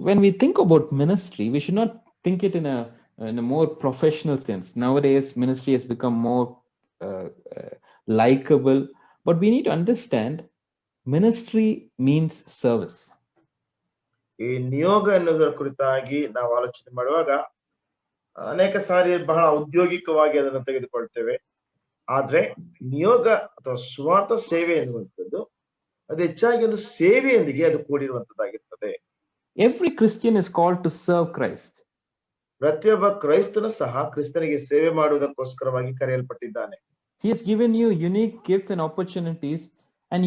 When we think about ministry, we should not think it in a more professional sense. Nowadays, ministry has become more likable, but we need to understand ministry means service. ಈ ನಿಯೋಗ ಎನ್ನುವುದರ ಕುರಿತಾಗಿ ನಾವು ಆಲೋಚನೆ ಮಾಡುವಾಗ ಅನೇಕ ಸಾರಿ ಬಹಳ ಔದ್ಯೋಗಿಕವಾಗಿ ಅದನ್ನು ತೆಗೆದುಕೊಳ್ತೇವೆ. ಆದ್ರೆ ನಿಯೋಗ ಅಥವಾ ಸ್ವಾರ್ಥ ಸೇವೆ ಎನ್ನುವಂಥದ್ದು ಅದು ಹೆಚ್ಚಾಗಿ ಒಂದು ಸೇವೆಯೊಂದಿಗೆ ಅದು ಕೂಡಿರುವಂತದ್ದಾಗಿರ್ತದೆ. Every Christian is called to serve Christ. ಪ್ರತಿಯೊಬ್ಬ ಕ್ರೈಸ್ತನು ಸಹ ಕ್ರಿಸ್ತನಿಗೆ ಸೇವೆ ಮಾಡುವುದಕ್ಕೋಸ್ಕರವಾಗಿ ಕರೆಯಲ್ಪಟ್ಟಿದ್ದಾನೆ. He has given you unique gifts and opportunities, and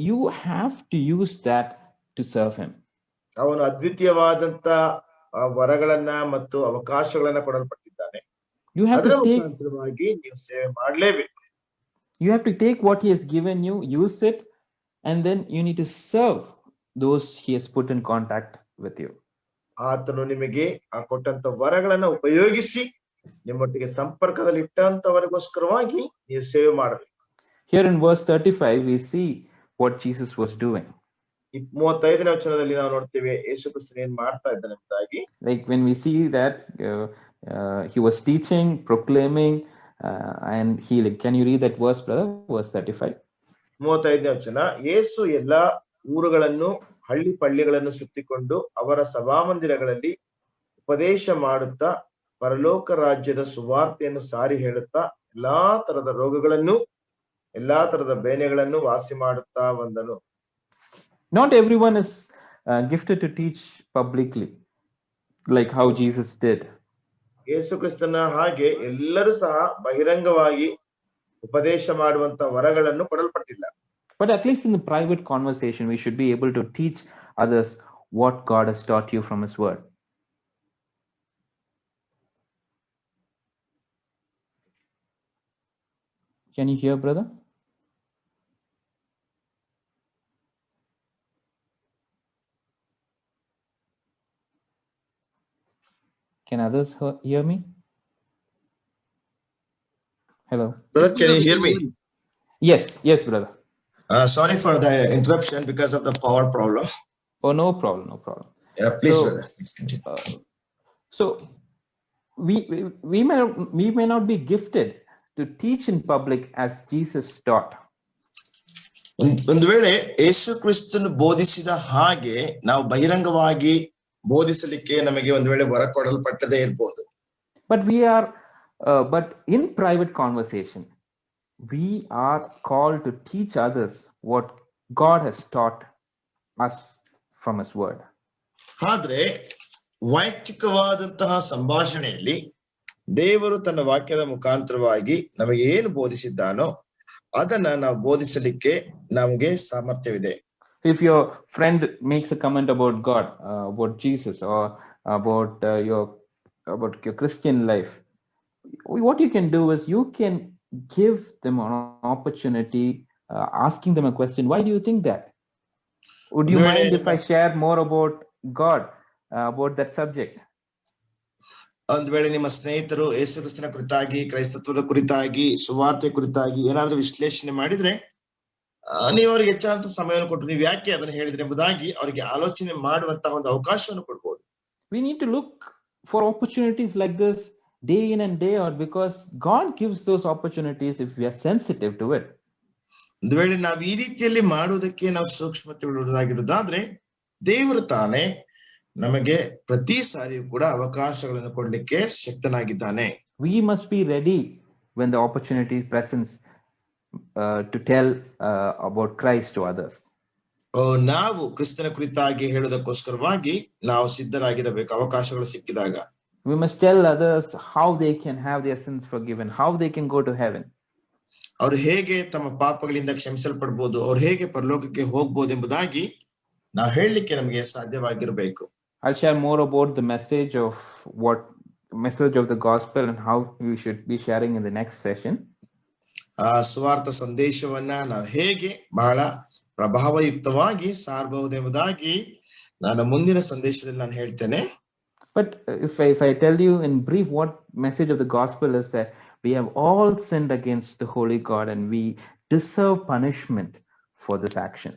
you have to use that to serve him. ಅವನು ಅದ್ವಿತೀಯವಾದಂತ ವರಗಳನ್ನ ಮತ್ತು ಅವಕಾಶಗಳನ್ನ ಕೊಡಲ್ಪಟ್ಟಿದ್ದಾನೆ. ಅದರ ಮುಖಾಂತರವಾಗಿ ನೀವು ಸೇವೆ ಮಾಡಲೇಬೇಕು. You have to take what he has given you, use it, and then you need to serve those he has put in contact with you. ಆತನು ನಿಮಗೆ ಕೊಟ್ಟಂತ ವರಗಳನ್ನ ಉಪಯೋಗಿಸಿ ನಿಮ್ಮೊಟ್ಟಿಗೆ ಸಂಪರ್ಕದಲ್ಲಿ ಇಟ್ಟಂತವರಿಗೋಸ್ಕರವಾಗಿ ನೀವು ಸೇವೆ ಮಾಡಬೇಕು. Here in verse 35, we see what Jesus was doing. 35ನೇ ವಚನದಲ್ಲಿ ನಾವು ನೋಡ್ತೇವೆ ಯೇಸು ಕ್ರಿಸ್ತನು ಏನ್ ಮಾಡ್ತಾ ಇದ್ದಾನೆ ಎಂಬುದಾಗಿ. Like when we see that he was teaching, proclaiming, and healing. Can you read that verse, brother? Verse 35. 35ನೇ ವಚನ, ಯೇಸು ಎಲ್ಲಾ ಊರುಗಳನ್ನು ಹಳ್ಳಿ ಪಳ್ಳಿಗಳನ್ನು ಸುತ್ತಿಕೊಂಡು ಅವರ ಸಭಾಮಂದಿರಗಳಲ್ಲಿ ಉಪದೇಶ ಮಾಡುತ್ತಾ ಪರಲೋಕ ರಾಜ್ಯದ ಸುವಾರ್ತೆಯನ್ನು ಸಾರಿ ಹೇಳುತ್ತಾ ಎಲ್ಲಾ ತರದ ರೋಗಗಳನ್ನು ಎಲ್ಲಾ ತರದ ಬೇನೆಗಳನ್ನು ವಾಸಿ ಮಾಡುತ್ತಾ ಬಂದನು. Not everyone is gifted to teach publicly, like how Jesus did. ಯೇಸು ಕ್ರಿಸ್ತನ ಹಾಗೆ ಎಲ್ಲರೂ ಸಹ ಬಹಿರಂಗವಾಗಿ ಉಪದೇಶ ಮಾಡುವಂತ ವರಗಳನ್ನು ಕೊಡಲ್ಪಟ್ಟಿಲ್ಲ. But at least in the private conversation, we should be able to teach others what God has taught you from His Word. Can you hear, brother? Can others hear me? Hello. Brother, can you hear me? Yes, brother. Sorry for the interruption because of the power problem. Oh, no problem. Yeah, please, So, brother. Please continue. So we may not be gifted to teach in public as Jesus taught. ಒಂದು ವೇಳೆ ಯೇಸು ಕ್ರಿಸ್ತನು ಬೋಧಿಸಿದ ಹಾಗೆ ನಾವು ಬಹಿರಂಗವಾಗಿ ಬೋಧಿಸಲಿಕ್ಕೆ ನಮಗೆ ಒಂದು ವೇಳೆ ವರ ಕೊಡಲ್ಪಟ್ಟದೇ ಇರಬಹುದು. But in private conversation, we are called to teach others what God has taught us from His Word. ಆದ್ರೆ ವೈಯಕ್ತಿಕವಾದಂತಹ ಸಂಭಾಷಣೆಯಲ್ಲಿ ದೇವರು ತನ್ನ ವಾಕ್ಯದ ಮುಖಾಂತರವಾಗಿ ನಮಗೆ ಏನು ಬೋಧಿಸಿದ್ದಾನೋ ಅದನ್ನ ನಾವು ಬೋಧಿಸಲಿಕ್ಕೆ ನಮಗೆ ಸಾಮರ್ಥ್ಯವಿದೆ. If your friend makes a comment about God, about Jesus, or about your Christian life, what you can do is you can give them an opportunity, asking them a question. Why do you think that? Would you mind if I share more about God, about that subject? ಒಂದ್ ವೇಳೆ ನಿಮ್ಮ ಸ್ನೇಹಿತರು ಯೇಸು ಕ್ರಿಸ್ತನ ಕುರಿತಾಗಿ, ಕ್ರೈಸ್ತತ್ವದ ಕುರಿತಾಗಿ, ಸುವಾರ್ತೆ ಕುರಿತಾಗಿ ಏನಾದ್ರೂ ವಿಶ್ಲೇಷಣೆ ಮಾಡಿದ್ರೆ ನೀವು ಅವ್ರಿಗೆ ಹೆಚ್ಚಾದ ಸಮಯವನ್ನು ಕೊಟ್ಟು ನೀವು ಯಾಕೆ ಅದನ್ನ ಹೇಳಿದ್ರೆ ಎಂಬುದಾಗಿ ಅವರಿಗೆ ಆಲೋಚನೆ ಮಾಡುವಂತಹ ಒಂದು ಅವಕಾಶವನ್ನು ಕೊಡ್ಬೋದು. We need to look for opportunities like this day in and day out, because God gives those opportunities if we are sensitive to it. ಒಂದು ವೇಳೆ ನಾವು ಈ ರೀತಿಯಲ್ಲಿ ಮಾಡುವುದಕ್ಕೆ ನಾವು ಸೂಕ್ಷ್ಮತೆ ಉಳ್ಳವರಾಗಿರುವುದಾದ್ರೆ ದೇವರು ತಾನೇ ನಮಗೆ ಪ್ರತಿ ಸಾರಿಯೂ ಕೂಡ ಅವಕಾಶಗಳನ್ನು ಕೊಡ್ಲಿಕ್ಕೆ ಶಕ್ತನಾಗಿದ್ದಾನೆ. We must be ready when the opportunity presents to tell about Christ to others. ನಾವು ಕ್ರಿಸ್ತನ ಕುರಿತಾಗಿ ಹೇಳುವುದಕ್ಕೋಸ್ಕರವಾಗಿ ನಾವು ಸಿದ್ಧರಾಗಿರಬೇಕು ಅವಕಾಶಗಳು ಸಿಕ್ಕಿದಾಗ. We must tell others how they can have their sins forgiven, how they can go to heaven. ಅವರು ಹೇಗೆ ತಮ್ಮ ಪಾಪಗಳಿಂದ ಕ್ಷಮಿಸಲ್ಪಡಬಹುದು, ಅವ್ರು ಹೇಗೆ ಪರಲೋಕಕ್ಕೆ ಹೋಗ್ಬೋದು ಎಂಬುದಾಗಿ ನಾವು ಹೇಳಲಿಕ್ಕೆ ನಮಗೆ ಸಾಧ್ಯವಾಗಿರಬೇಕು. I'll share more about the message of the gospel and how we should be sharing in the next session. ಸುವಾರ್ಥ ಸಂದೇಶವನ್ನ ನಾವು ಹೇಗೆ ಬಹಳ ಪ್ರಭಾವಯುಕ್ತವಾಗಿ ಸಾರಬಹುದೆಂಬುದಾಗಿ ನಾನು ಮುಂದಿನ ಸಂದೇಶದಲ್ಲಿ ನಾನು ಹೇಳ್ತೇನೆ. But if I tell you in brief what message of the gospel is, that we have all sinned against the holy God and we deserve punishment for this action.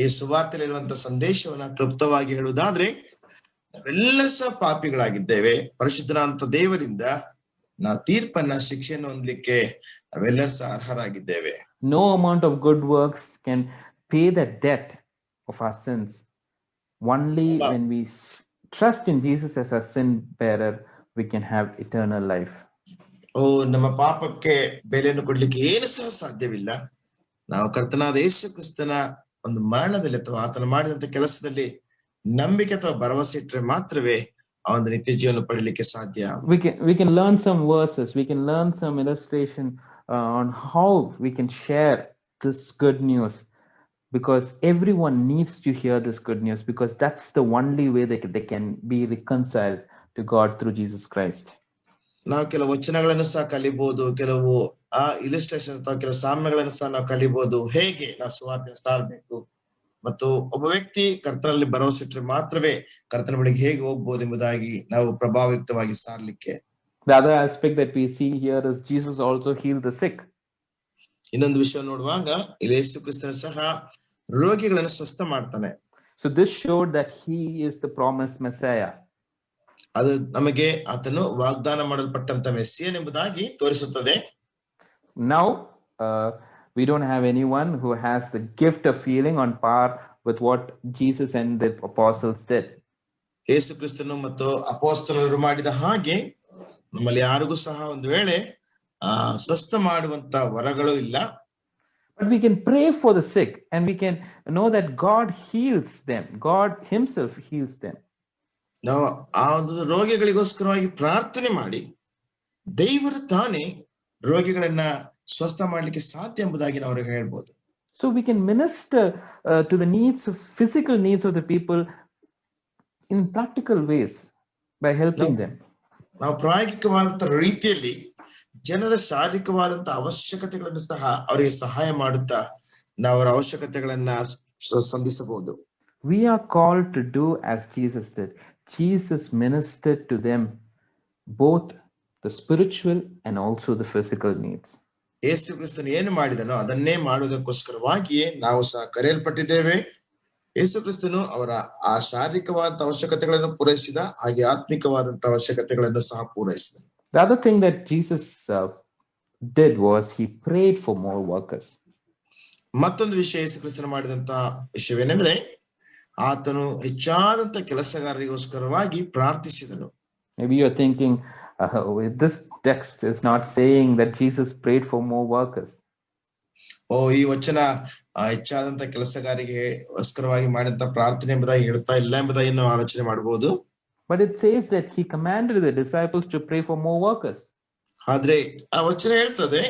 ಈ ಸುವಾರ್ತೆಯಲ್ಲಿರುವಂತಹ ಸಂದೇಶವನ್ನ ಕ್ಲುಪ್ತವಾಗಿ ಹೇಳುವುದಾದ್ರೆ ನಾವೆಲ್ಲರೂ ಸಹ ಪಾಪಿಗಳಾಗಿದ್ದೇವೆ, ಪರಿಶುದ್ಧನಾದಂತ ದೇವರಿಂದ ನಾವು ತೀರ್ಪನ್ನ ಶಿಕ್ಷೆಯನ್ನು ಹೊಂದಲಿಕ್ಕೆ ನಾವೆಲ್ಲರೂ ಸಹ ಅರ್ಹರಾಗಿದ್ದೇವೆ. No amount of good works can pay the debt of our sins. Only when we trust in Jesus as our sin bearer, we can have eternal life. ನಮ್ಮ ಪಾಪಕ್ಕೆ ಬೆಲೆಯನ್ನು ಕೊಡ್ಲಿಕ್ಕೆ ಏನು ಸಹ ಸಾಧ್ಯವಿಲ್ಲ. ನಾವು ಕರ್ತನಾದ ಯೇಸು ಕ್ರಿಸ್ತನ ಒಂದು ಮರಣದಲ್ಲಿ ಅಥವಾ ಆತನು ಮಾಡಿದಂತ ಕೆಲಸದಲ್ಲಿ ನಂಬಿಕೆ ಅಥವಾ ಭರವಸೆ ಇಟ್ಟರೆ ಮಾತ್ರವೇ ಆ ಒಂದು ನಿತ್ಯ ಜೀವನ ಪಡೆಯಲಿಕ್ಕೆ ಸಾಧ್ಯ. We can learn some verses, we can learn some illustration on how we can share this good news, because everyone needs to hear this good news, because that's the only way they can be reconciled to God through Jesus Christ. ನಾವು ಕೆಲವು ವಚನಗಳನ್ನು ಸಹ ಕಲಿಬಹುದು, ಕೆಲವು illustration ಅಥವಾ ಕೆಲವು ಸಾಮ್ಯಗಳನ್ನು ಸಹ ನಾವು ಕಲಿಬಹುದು, ಹೇಗೆ ನಾವು ಸುವಾರ್ತೆ ಸಾರಬೇಕು ಮತ್ತು ಒಬ್ಬ ವ್ಯಕ್ತಿ ಕರ್ತನಲ್ಲಿ ಭರವಸೆ ಇಟ್ಟರೆ ಮಾತ್ರವೇ ಕರ್ತನ ಬಳಿಗೆ ಹೇಗೆ ಹೋಗ್ಬಹುದು ಎಂಬುದಾಗಿ ನಾವು ಪ್ರಭಾವಯುಕ್ತವಾಗಿ ಸಾರಲಿಕ್ಕೆ. The other aspect that we see here is Jesus also healed the sick. ಇನ್ನೊಂದು ವಿಷಯ ನೋಡುವಾಗ ಇಲ್ಲಿ ಯೇಸು ಕ್ರಿಸ್ತನು ಸಹ ರೋಗಿಗಳನ್ನು ಸ್ವಸ್ಥ ಮಾಡ್ತಾನೆ. So this showed that he is the promised Messiah. ಅದು ನಮಗೆ ಆತನು ವಾಗ್ದಾನ ಮಾಡಲ್ಪಟ್ಟಂತ ಮೆಸ್ಸಿಯನ್ ಎಂಬುದಾಗಿ ತೋರಿಸುತ್ತದೆ. Now we don't have anyone who has the gift of healing on par with what Jesus and the apostles did. ಯೇಸು ಕ್ರಿಸ್ತನು ಮತ್ತು ಅಪೊಸ್ತಲರು ಮಾಡಿದ ಹಾಗೆ ನಮ್ಮಲ್ಲಿ ಯಾರಿಗೂ ಸಹ ಒಂದು ವೇಳೆ ಸ್ವಸ್ಥ ಮಾಡುವಂತ ವರಗಳು ಇಲ್ಲ. But we can pray for the sick and we can know that God heals them. God himself heals them. ನಾವು ಆ ಒಂದು ರೋಗಿಗಳಿಗೋಸ್ಕರವಾಗಿ ಪ್ರಾರ್ಥನೆ ಮಾಡಿ ದೇವರು ತಾನೇ ರೋಗಿಗಳನ್ನ ಸ್ವಸ್ಥ ಮಾಡ್ಲಿಕ್ಕೆ ಸಾಧ್ಯ ಎಂಬುದಾಗಿ ನಾವು ಅವ್ರಿಗೆ ಹೇಳ್ಬೋದು. So we can minister to the needs of physical needs of the people in practical ways by helping them. ನಾವು ಪ್ರಾಯೋಗಿಕವಾದಂತ ರೀತಿಯಲ್ಲಿ ಜನರ ಶಾರೀರಿಕವಾದಂತ ಅವಶ್ಯಕತೆಗಳನ್ನು ಸಹ ಅವರಿಗೆ ಸಹಾಯ ಮಾಡುತ್ತಾ ನಾವು ಅವರ ಅವಶ್ಯಕತೆಗಳನ್ನ ಸಂಧಿಸಬಹುದು. We are called to do as Jesus did. Jesus ministered to them both the spiritual and also the physical needs. ಯೇಸು ಕ್ರಿಸ್ತನು ಏನು ಮಾಡಿದನೋ ಅದನ್ನೇ ಮಾಡುವುದಕ್ಕೋಸ್ಕರವಾಗಿಯೇ ನಾವು ಸಹ ಕರೆಯಲ್ಪಟ್ಟಿದ್ದೇವೆ. ಯೇಸು ಕ್ರಿಸ್ತನು ಅವರ ಆ ಶಾರೀರಿಕವಾದ ಅವಶ್ಯಕತೆಗಳನ್ನು ಪೂರೈಸಿದ, ಹಾಗೆ ಆತ್ಮಿಕವಾದಂತ ಅವಶ್ಯಕತೆಗಳನ್ನು ಸಹ ಪೂರೈಸಿದ. The other thing that Jesus did was he prayed for more workers. ಮತ್ತೊಂದು ವಿಷಯ ಯೇಸು ಕ್ರಿಸ್ತನು ಮಾಡಿದಂತ ವಿಷಯವೇನೆಂದ್ರೆ ಆತನು ಹೆಚ್ಚಾದಂತ ಕೆಲಸಗಾರರಿಗೋಸ್ಕರವಾಗಿ ಪ್ರಾರ್ಥಿಸಿದನು. Maybe you're thinking this text is not saying that Jesus prayed for more workers. ಈ ವಚನ ಹೆಚ್ಚಾದಂತ ಕೆಲಸಗಾರಿಗೆ ಗೋಸ್ಕರವಾಗಿ ಮಾಡಿದಂತ ಪ್ರಾರ್ಥನೆ ಎಂಬುದಾಗಿ ಹೇಳ್ತಾ ಇಲ್ಲ ಎಂಬುದಾಗಿ ನಾವು ಆಲೋಚನೆ ಮಾಡಬಹುದು. But it says that he commanded the disciples to pray for more workers. ಆದ್ರೆ ಆ ವಚನ ಹೇಳ್ತದೆ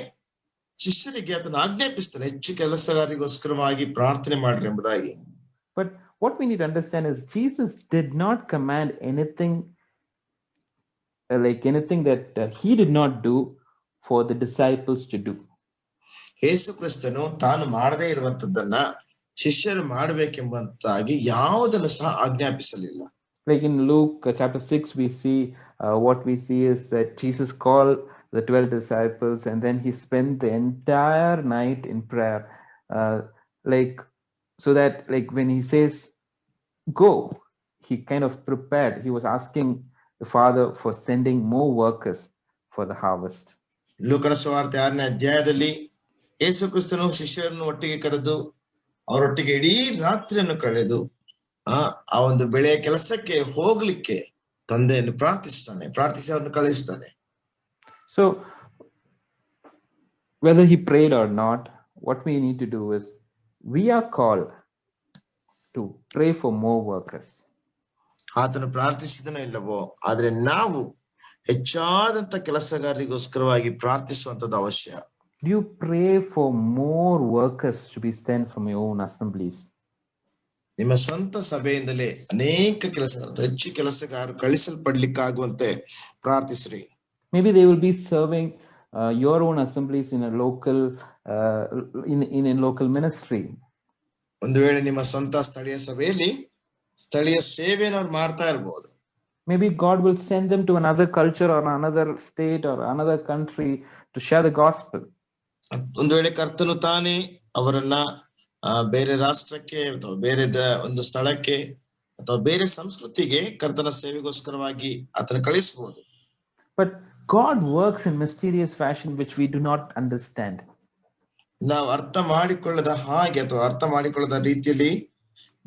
ಶಿಷ್ಯರಿಗೆ ಆತನ ಆಜ್ಞಾಪಿಸ್ತಾನೆ ಹೆಚ್ಚು ಕೆಲಸಗಾರಿಗೋಸ್ಕರವಾಗಿ ಪ್ರಾರ್ಥನೆ ಮಾಡ್ರಿ ಎಂಬುದಾಗಿ. But what we need to understand is Jesus did not command anything that he did not do for the disciples to do. ಯೇಸು ಕ್ರಿಸ್ತನು ತಾನು ಮಾಡದೇ ಇರುವಂತದ್ದನ್ನ ಶಿಷ್ಯರು ಮಾಡಬೇಕೆಂಬಂತಾಗಿ ಯಾವುದನ್ನು ಸಹ ಆಜ್ಞಾಪಿಸಲಿಲ್ಲ. Like in Luke chapter 6 we see what we see is that Jesus called the 12 disciples and then he spent the entire night in prayer, so that when he says go, he kind of prepared. He was asking the Father for sending more workers for the harvest. ಲೂಕನ ಸುವಾರ್ತೆ 6ನೇ ಅಧ್ಯಾಯದಲ್ಲಿ ಯೇಸು ಕ್ರಿಸ್ತನು ಶಿಷ್ಯರನ್ನು ಒಟ್ಟಿಗೆ ಕರೆದು ಅವರೊಟ್ಟಿಗೆ ಇಡೀ ರಾತ್ರಿಯನ್ನು ಕಳೆದು ಆ ಒಂದು ಬೆಳೆಯ ಕೆಲಸಕ್ಕೆ ಹೋಗ್ಲಿಕ್ಕೆ ತಂದೆಯನ್ನು ಪ್ರಾರ್ಥಿಸಿ ಅವರನ್ನು ಕಳಿಸ್ತಾನೆ. So whether he prayed or not, what we need to do is we are called to pray for more workers. ಆತನು ಪ್ರಾರ್ಥಿಸಿದನೋ ಇಲ್ಲವೋ, ಆದ್ರೆ ನಾವು ಹೆಚ್ಚಾದಂತ ಕೆಲಸಗಾರರಿಗೋಸ್ಕರವಾಗಿ ಪ್ರಾರ್ಥಿಸುವಂತದ್ದು ಅವಶ್ಯ. Do you pray for more workers to be sent from your own assemblies? ನಿಮ್ಮ ಸ್ವಂತ ಸಭೆಯಿಂದಲೇ ಅನೇಕ ಕೆಲಸಗಾರರು ಹೆಚ್ಚು ಕೆಲಸಗಾರರು ಕಳಿಸಲ್ಪಡ್ಲಿಕ್ಕಾಗುವಂತೆ ಪ್ರಾರ್ಥಿಸ್ರಿ. Maybe they will be serving your own assemblies in a local in a local ministry. ಒಂದು ವೇಳೆ ನಿಮ್ಮ ಸ್ವಂತ ಸ್ಥಳೀಯ ಸಭೆಯಲ್ಲಿ ಸ್ಥಳೀಯ ಸೇವೆಯನ್ನು ಅವ್ರು ಮಾಡ್ತಾ ಇರಬಹುದು. Maybe God will send them to another culture or another state or another country to share the gospel. ಒಂದು ವೇಳೆ ಕರ್ತನು ತಾನೇ ಅವರನ್ನ ಬೇರೆ ರಾಷ್ಟ್ರಕ್ಕೆ ಅಥವಾ ಬೇರೆ ಒಂದು ಸ್ಥಳಕ್ಕೆ ಅಥವಾ ಬೇರೆ ಸಂಸ್ಕೃತಿಗೆ ಕರ್ತನ ಸೇವೆಗೋಸ್ಕರವಾಗಿ ಆತನ ಕಳಿಸಬಹುದು. But God works in mysterious fashion which we do not understand. ನಾವು ಅರ್ಥ ಮಾಡಿಕೊಳ್ಳದ ಹಾಗೆ ಅಥವಾ ಅರ್ಥ ಮಾಡಿಕೊಳ್ಳದ ರೀತಿಯಲ್ಲಿ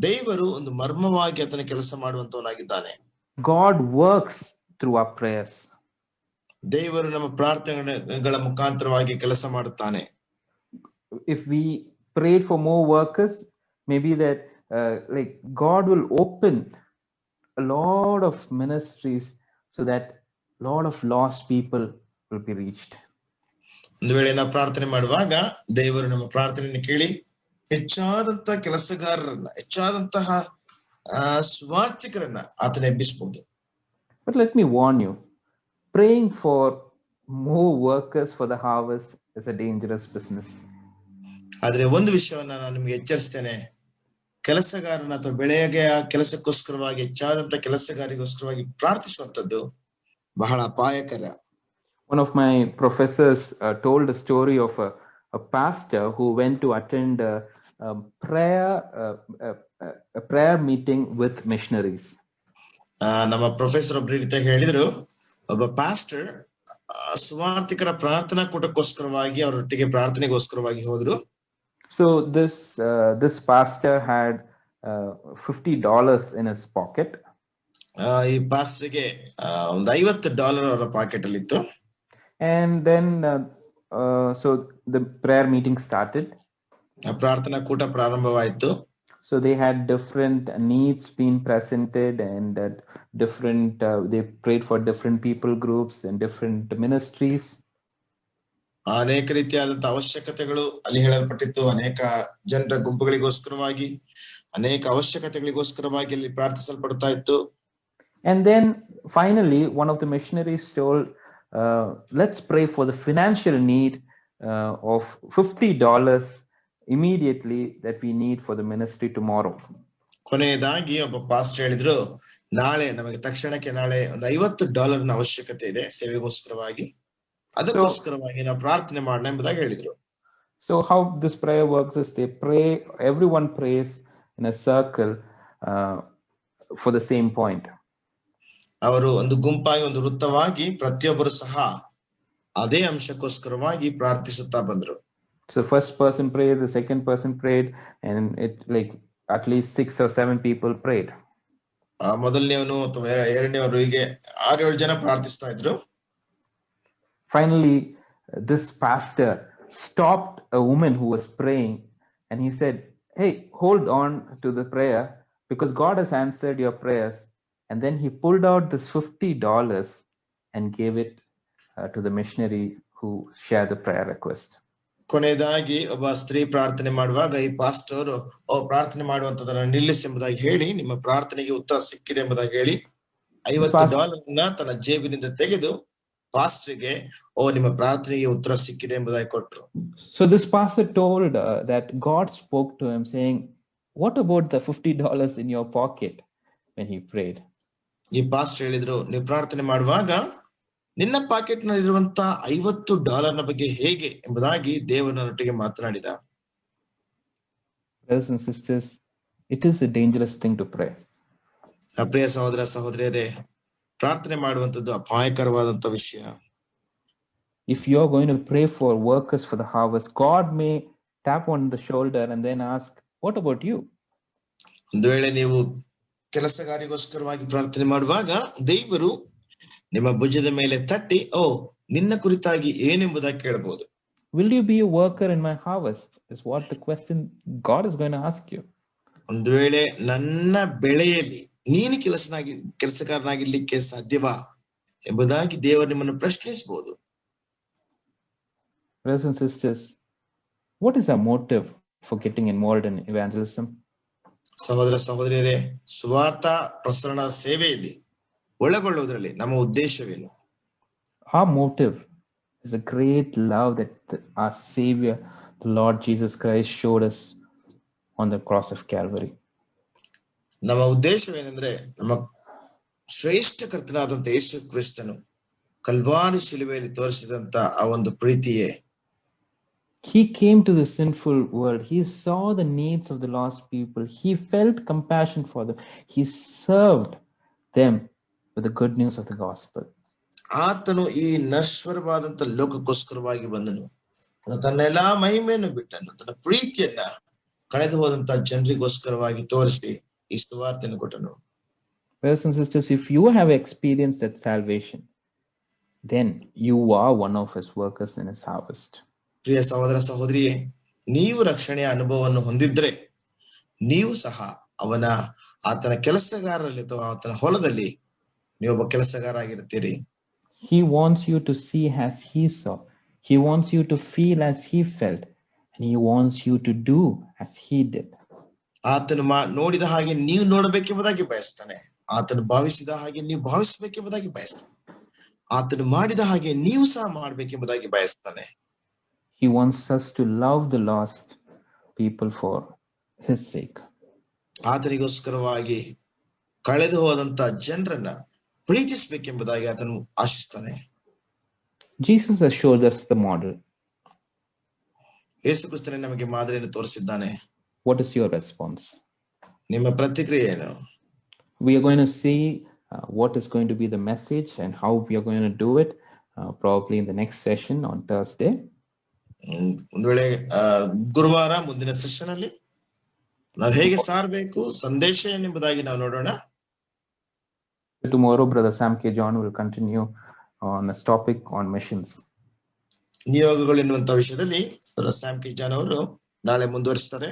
ದೇವರು ಒಂದು ಮರ್ಮವಾಗಿ ಆತನ ಕೆಲಸ ಮಾಡುವಂತವನಾಗಿದ್ದಾನೆ. God works through our prayers. ದೇವರು ನಮ್ಮ ಪ್ರಾರ್ಥನೆಗಳ ಮುಖಾಂತರವಾಗಿ ಕೆಲಸ ಮಾಡುತ್ತಾನೆ. If we prayed for more workers, maybe that God will open a lot of ministries so that a lot of lost people will be reached. ಒಂದು ವೇಳೆ ನಾವು ಪ್ರಾರ್ಥನೆ ಮಾಡುವಾಗ ದೇವರು ನಮ್ಮ ಪ್ರಾರ್ಥನೆಯನ್ನು ಕೇಳಿ ಹೆಚ್ಚಾದಂತ ಕೆಲಸಗಾರರನ್ನ ಹೆಚ್ಚಾದಂತಹ ಸ್ವಾರ್ಥಿಕರನ್ನ ಆತನ ಎಬ್ಬಿಸಬಹುದು. But let me warn you, praying for more workers for the harvest is a dangerous business. ಆದ್ರೆ ಒಂದು ವಿಷಯವನ್ನ ನಾನು ನಿಮ್ಗೆ ಎಚ್ಚರಿಸ್ತೇನೆ, ಕೆಲಸಗಾರನ ಅಥವಾ ಬೆಳೆಗೆ ಕೆಲಸಕ್ಕೋಸ್ಕರವಾಗಿ ಹೆಚ್ಚಾದಂತ ಕೆಲಸಗಾರಿಗೋಸ್ಕರವಾಗಿ ಪ್ರಾರ್ಥಿಸುವಂತದ್ದು ಬಹಳ ಅಪಾಯಕರ. One of my professors told a story of a pastor who went to attend a prayer meeting with missionaries. ನಮ್ಮ ಪ್ರೊಫೆಸರ್ ಒಬ್ರು ರೀತಿಯಾಗಿ ಹೇಳಿದ್ರು, ಒಬ್ಬ ಪಾಸ್ಟರ್ ಸುವಾರ್ತಿಕರ ಪ್ರಾರ್ಥನಾ ಕೂಟಕ್ಕೋಸ್ಕರವಾಗಿ ಅವರೊಟ್ಟಿಗೆ ಪ್ರಾರ್ಥನೆಗೋಸ್ಕರವಾಗಿ ಹೋದ್ರು. So this pastor had $50 in his pocket. ಈ ಪಾಸ್ಟರ್ಗೆ ಒಂದು $50 ಅವರ ಪಾಕೆಟ್ ಅಲ್ಲಿ ಇತ್ತು. And then so the prayer meeting started. ಪ್ರಾರ್ಥನಾ ಕೂಟ ಪ್ರಾರಂಭವಾಯಿತು. So they had different needs being presented, and they prayed for different people groups and different ministries. ಅನೇಕ ರೀತಿಯಾದಂತಹ ಅವಶ್ಯಕತೆಗಳು ಅಲ್ಲಿ ಹೇಳಲ್ಪಟ್ಟಿತ್ತು. ಅನೇಕ ಜನರ ಗುಂಪುಗಳಿಗೋಸ್ಕರವಾಗಿ, ಅನೇಕ ಅವಶ್ಯಕತೆಗಳಿಗೋಸ್ಕರವಾಗಿ ಅಲ್ಲಿ ಪ್ರಾರ್ಥಿಸಲ್ಪಡ್ತಾ ಇತ್ತು. And then finally one of the missionaries told, let's pray for the financial need of $50 immediately that we need for the ministry tomorrow. ಕೊನೆಯದಾಗಿ ಒಬ್ಬ ಪಾಸ್ಟರ್ ಹೇಳಿದ್ರು, ನಾಳೆ ನಮಗೆ ತಕ್ಷಣಕ್ಕೆ ನಾಳೆ ಒಂದು $50 ಅವಶ್ಯಕತೆ ಇದೆ ಸೇವೆಗೋಸ್ಕರವಾಗಿ, ಅದಕ್ಕೋಸ್ಕರವಾಗಿ ನಾವು ಪ್ರಾರ್ಥನೆ ಮಾಡೋಣ ಎಂಬುದಾಗಿ ಹೇಳಿದ್ರು. So how this prayer works is they pray, everyone prays in a circle for the same point. ಅವರು ಒಂದು ಗುಂಪಾಗಿ, ಒಂದು ವೃತ್ತವಾಗಿ ಪ್ರತಿಯೊಬ್ಬರು ಸಹ ಅದೇ ಅಂಶಕ್ಕೋಸ್ಕರವಾಗಿ ಪ್ರಾರ್ಥಿಸುತ್ತಾ ಬಂದ್ರು. So first person prayed, the second person prayed, and it like at least 6 or 7 people prayed. ಮೊದಲನೇವನು ಅಥವಾ ಎರಡನೇವರು ಹೀಗೆ 6-7 ಜನ ಪ್ರಾರ್ಥಿಸ್ತಾ ಇದ್ರು. Finally, this pastor stopped a woman who was praying, and he said, hey, hold on to the prayer because God has answered your prayers. And then he pulled out this $50 and gave it to the missionary who shared the prayer request. ಕೊನೆಯದಾಗಿ ಒಬ್ಬ ಸ್ತ್ರೀ ಪ್ರಾರ್ಥನೆ ಮಾಡುವಾಗ ಈ pastor ಪ್ರಾರ್ಥನೆ ಮಾಡುವಂತದನ್ನ ನಿಲ್ಲಿಸಿ ಎಂಬುದಾಗಿ ಹೇಳಿ, ನಿಮ್ಮ ಪ್ರಾರ್ಥನೆಗೆ ಉತ್ತರ ಸಿಕ್ಕಿದೆ ಎಂಬುದಾಗಿ ಹೇಳಿ $50 ತನ್ನ ಜೇಬಿನಿಂದ ತೆಗೆದು ಪಾಸ್ಟರ್ಗೆ ನಿಮ್ಮ ಪ್ರಾರ್ಥನೆಗೆ ಉತ್ತರ ಸಿಕ್ಕಿದೆ ಎಂಬುದಾಗಿ ಕೊಟ್ಟರು. So this pastor told that God spoke to him saying, what about the $50 in your pocket when he prayed? ಈ ಪಾಸ್ಟರ್ ಹೇಳಿದ್ರು, ನೀವು ಪ್ರಾರ್ಥನೆ ಮಾಡುವಾಗ ನಿನ್ನ ಪಾಕೆಟ್ ನಲ್ಲಿರುವಂತ $50 ಬಗ್ಗೆ ಹೇಗೆ ಎಂಬುದಾಗಿ ದೇವರೊಟ್ಟಿಗೆ ಮಾತನಾಡಿದ. Brothers and sisters, it is a dangerous thing to pray. ಪ್ರಿಯ ಸಹೋದರ ಸಹೋದರಿಯರೇ, ಪ್ರಾರ್ಥನೆ ಮಾಡುವಂತದ್ದು ಅಪಾಯಕರವಾದಂತ ವಿಷಯ. If you are going to pray for workers for the harvest, God may tap on the shoulder and then ask, what about you? ಒಂದು ವೇಳೆ ನೀವು ಕೆಲಸಗಾರಿಗೋಸ್ಕರವಾಗಿ ಪ್ರಾರ್ಥನೆ ಮಾಡುವಾಗ ದೇವರು ನಿಮ್ಮ ಭುಜದ ಮೇಲೆ ತಟ್ಟಿ ನಿನ್ನ ಕುರಿತಾಗಿ ಏನೆಂಬುದಾಗಿ ಕೇಳಬಹುದು. Will you be a worker in my harvest is what the question God is going to ask you. ಒಂದು ವೇಳೆ ನನ್ನ ಬೆಳೆಯಲ್ಲಿ ನೀನು ಕೆಲಸಗಾರನಾಗಿರ್ಲಿಕ್ಕೆ ಸಾಧ್ಯವಾ ಎಂಬುದಾಗಿ ದೇವರು ನಿಮ್ಮನ್ನು ಪ್ರಶ್ನಿಸಬಹುದು. Brothers and sisters, what is our motive for getting involved in evangelism? ಸಹೋದರ ಸಹೋದರಿಯರೇ, ಸುವಾರ್ಥ ಪ್ರಸರಣ ಸೇವೆಯಲ್ಲಿ ಒಳಗೊಳ್ಳುವುದರಲ್ಲಿ ನಮ್ಮ ಉದ್ದೇಶವೇನು? Our motive is a great love that our Savior, the Lord Jesus Christ, showed us on the cross of Calvary. ನಮ್ಮ ಉದ್ದೇಶವೇನೆಂದ್ರೆ, ನಮ್ಮ ಶ್ರೇಷ್ಠ ಕರ್ತನಾದಂತ ಯೇಸು ಕ್ರಿಸ್ತನು ಕಲ್ವಾರಿ ಶಿಲುಬೆಯಲ್ಲಿ ತೋರಿಸಿದಂತ ಆ ಒಂದು ಪ್ರೀತಿಯೇ. He came to the sinful world. He saw the needs of the lost people. He felt compassion for them. He served them with the good news of the gospel. ಆತನು ಈ ನಶ್ವರವಾದಂತ ಲೋಕಕ್ಕೋಸ್ಕರವಾಗಿ ಬಂದನು. ತನ್ನ ಎಲ್ಲಾ ಮಹಿಮೆಯನ್ನು ಬಿಟ್ಟನು. ತನ್ನ ಪ್ರೀತಿಯನ್ನ ಕಳೆದು ಹೋದಂತ ಜನರಿಗೋಸ್ಕರವಾಗಿ ತೋರಿಸಿ ಈ ಸುವಾರ್ತೆಯನ್ನು ಕೊಟ್ಟನು. Brothers and sisters, if you have experienced that salvation, then you are one of his workers in his harvest. ಪ್ರಿಯ ಸಹೋದರ ಸಹೋದರಿಯೇ, ನೀವು ರಕ್ಷಣೆಯ ಅನುಭವವನ್ನು ಹೊಂದಿದ್ರೆ ನೀವು ಸಹ ಆತನ ಕೆಲಸಗಾರರಲ್ಲಿ ಅಥವಾ ಆತನ ಹೊಲದಲ್ಲಿ ನೀವೊಬ್ಬ ಕೆಲಸಗಾರ ಆಗಿರ್ತೀರಿ. He wants you to see as he saw. He wants you to feel as he felt. And he wants you to do as he did. ಆತನು ನೋಡಿದ ಹಾಗೆ ನೀವು ನೋಡಬೇಕೆಂಬುದಾಗಿ ಬಯಸ್ತಾನೆ. ಆತನು ಭಾವಿಸಿದ ಹಾಗೆ ನೀವು ಭಾವಿಸಬೇಕೆಂಬುದಾಗಿ ಬಯಸ್ತಾನೆ. ಆತನು ಮಾಡಿದ ಹಾಗೆ ನೀವು ಸಹ ಮಾಡಬೇಕೆಂಬುದಾಗಿ ಬಯಸ್ತಾನೆ. He wants us to love the lost people for his sake. ಆತನಿಗೋಸ್ಕರವಾಗಿ ಕಳೆದು ಹೋದಂತ ಜನರನ್ನ ಪ್ರೀತಿಸಬೇಕೆಂಬುದಾಗಿ ಆತನು ಆಶಿಸ್ತಾನೆ. Jesus has showed us the model. ಯೇಸು ಕ್ರಿಸ್ತನೇ ನಮಗೆ ಮಾದರಿಯನ್ನು ತೋರಿಸಿದ್ದಾನೆ. What is your response? ನಿಮ್ಮ ಪ್ರತಿಕ್ರಿಯೆ ಏನು? We are going to see what is going to be the message and how we are going to do it probably in the next session on Thursday. ಒಂದು ವೇಳೆ ಗುರುವಾರ ಮುಂದಿನ session ಅಲ್ಲಿ ನಾವು ಹೇಗೆ ಸಾರಬೇಕು ಸಂದೇಶ ಏನೆಂಬುದಾಗಿ ನಾವು ನೋಡೋಣ. Tomorrow Brother Sam K. John will continue on this topic on missions. ನಿಯೋಗಗಳು ಎನ್ನುವಂತ ವಿಷಯದಲ್ಲಿ ಸ್ಯಾಮ್ ಕೆ ಜಾನ್ ಅವರು ನಾಳೆ ಮುಂದುವರಿಸ್ತಾರೆ.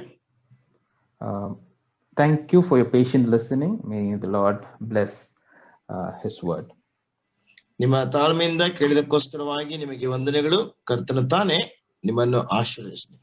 Thank you for your patient listening. May the Lord bless His word. ನಿಮ್ಮ ತಾಳ್ಮೆಯಿಂದ ಕೇಳಿದಕ್ಕೋಸ್ಕರವಾಗಿ ನಿಮಗೆ ವಂದನೆಗಳು. ಕರ್ತನು ತಾನೇ ನಿಮ್ಮನ್ನು ಆಶೀರ್ವದಿಸಲಿ.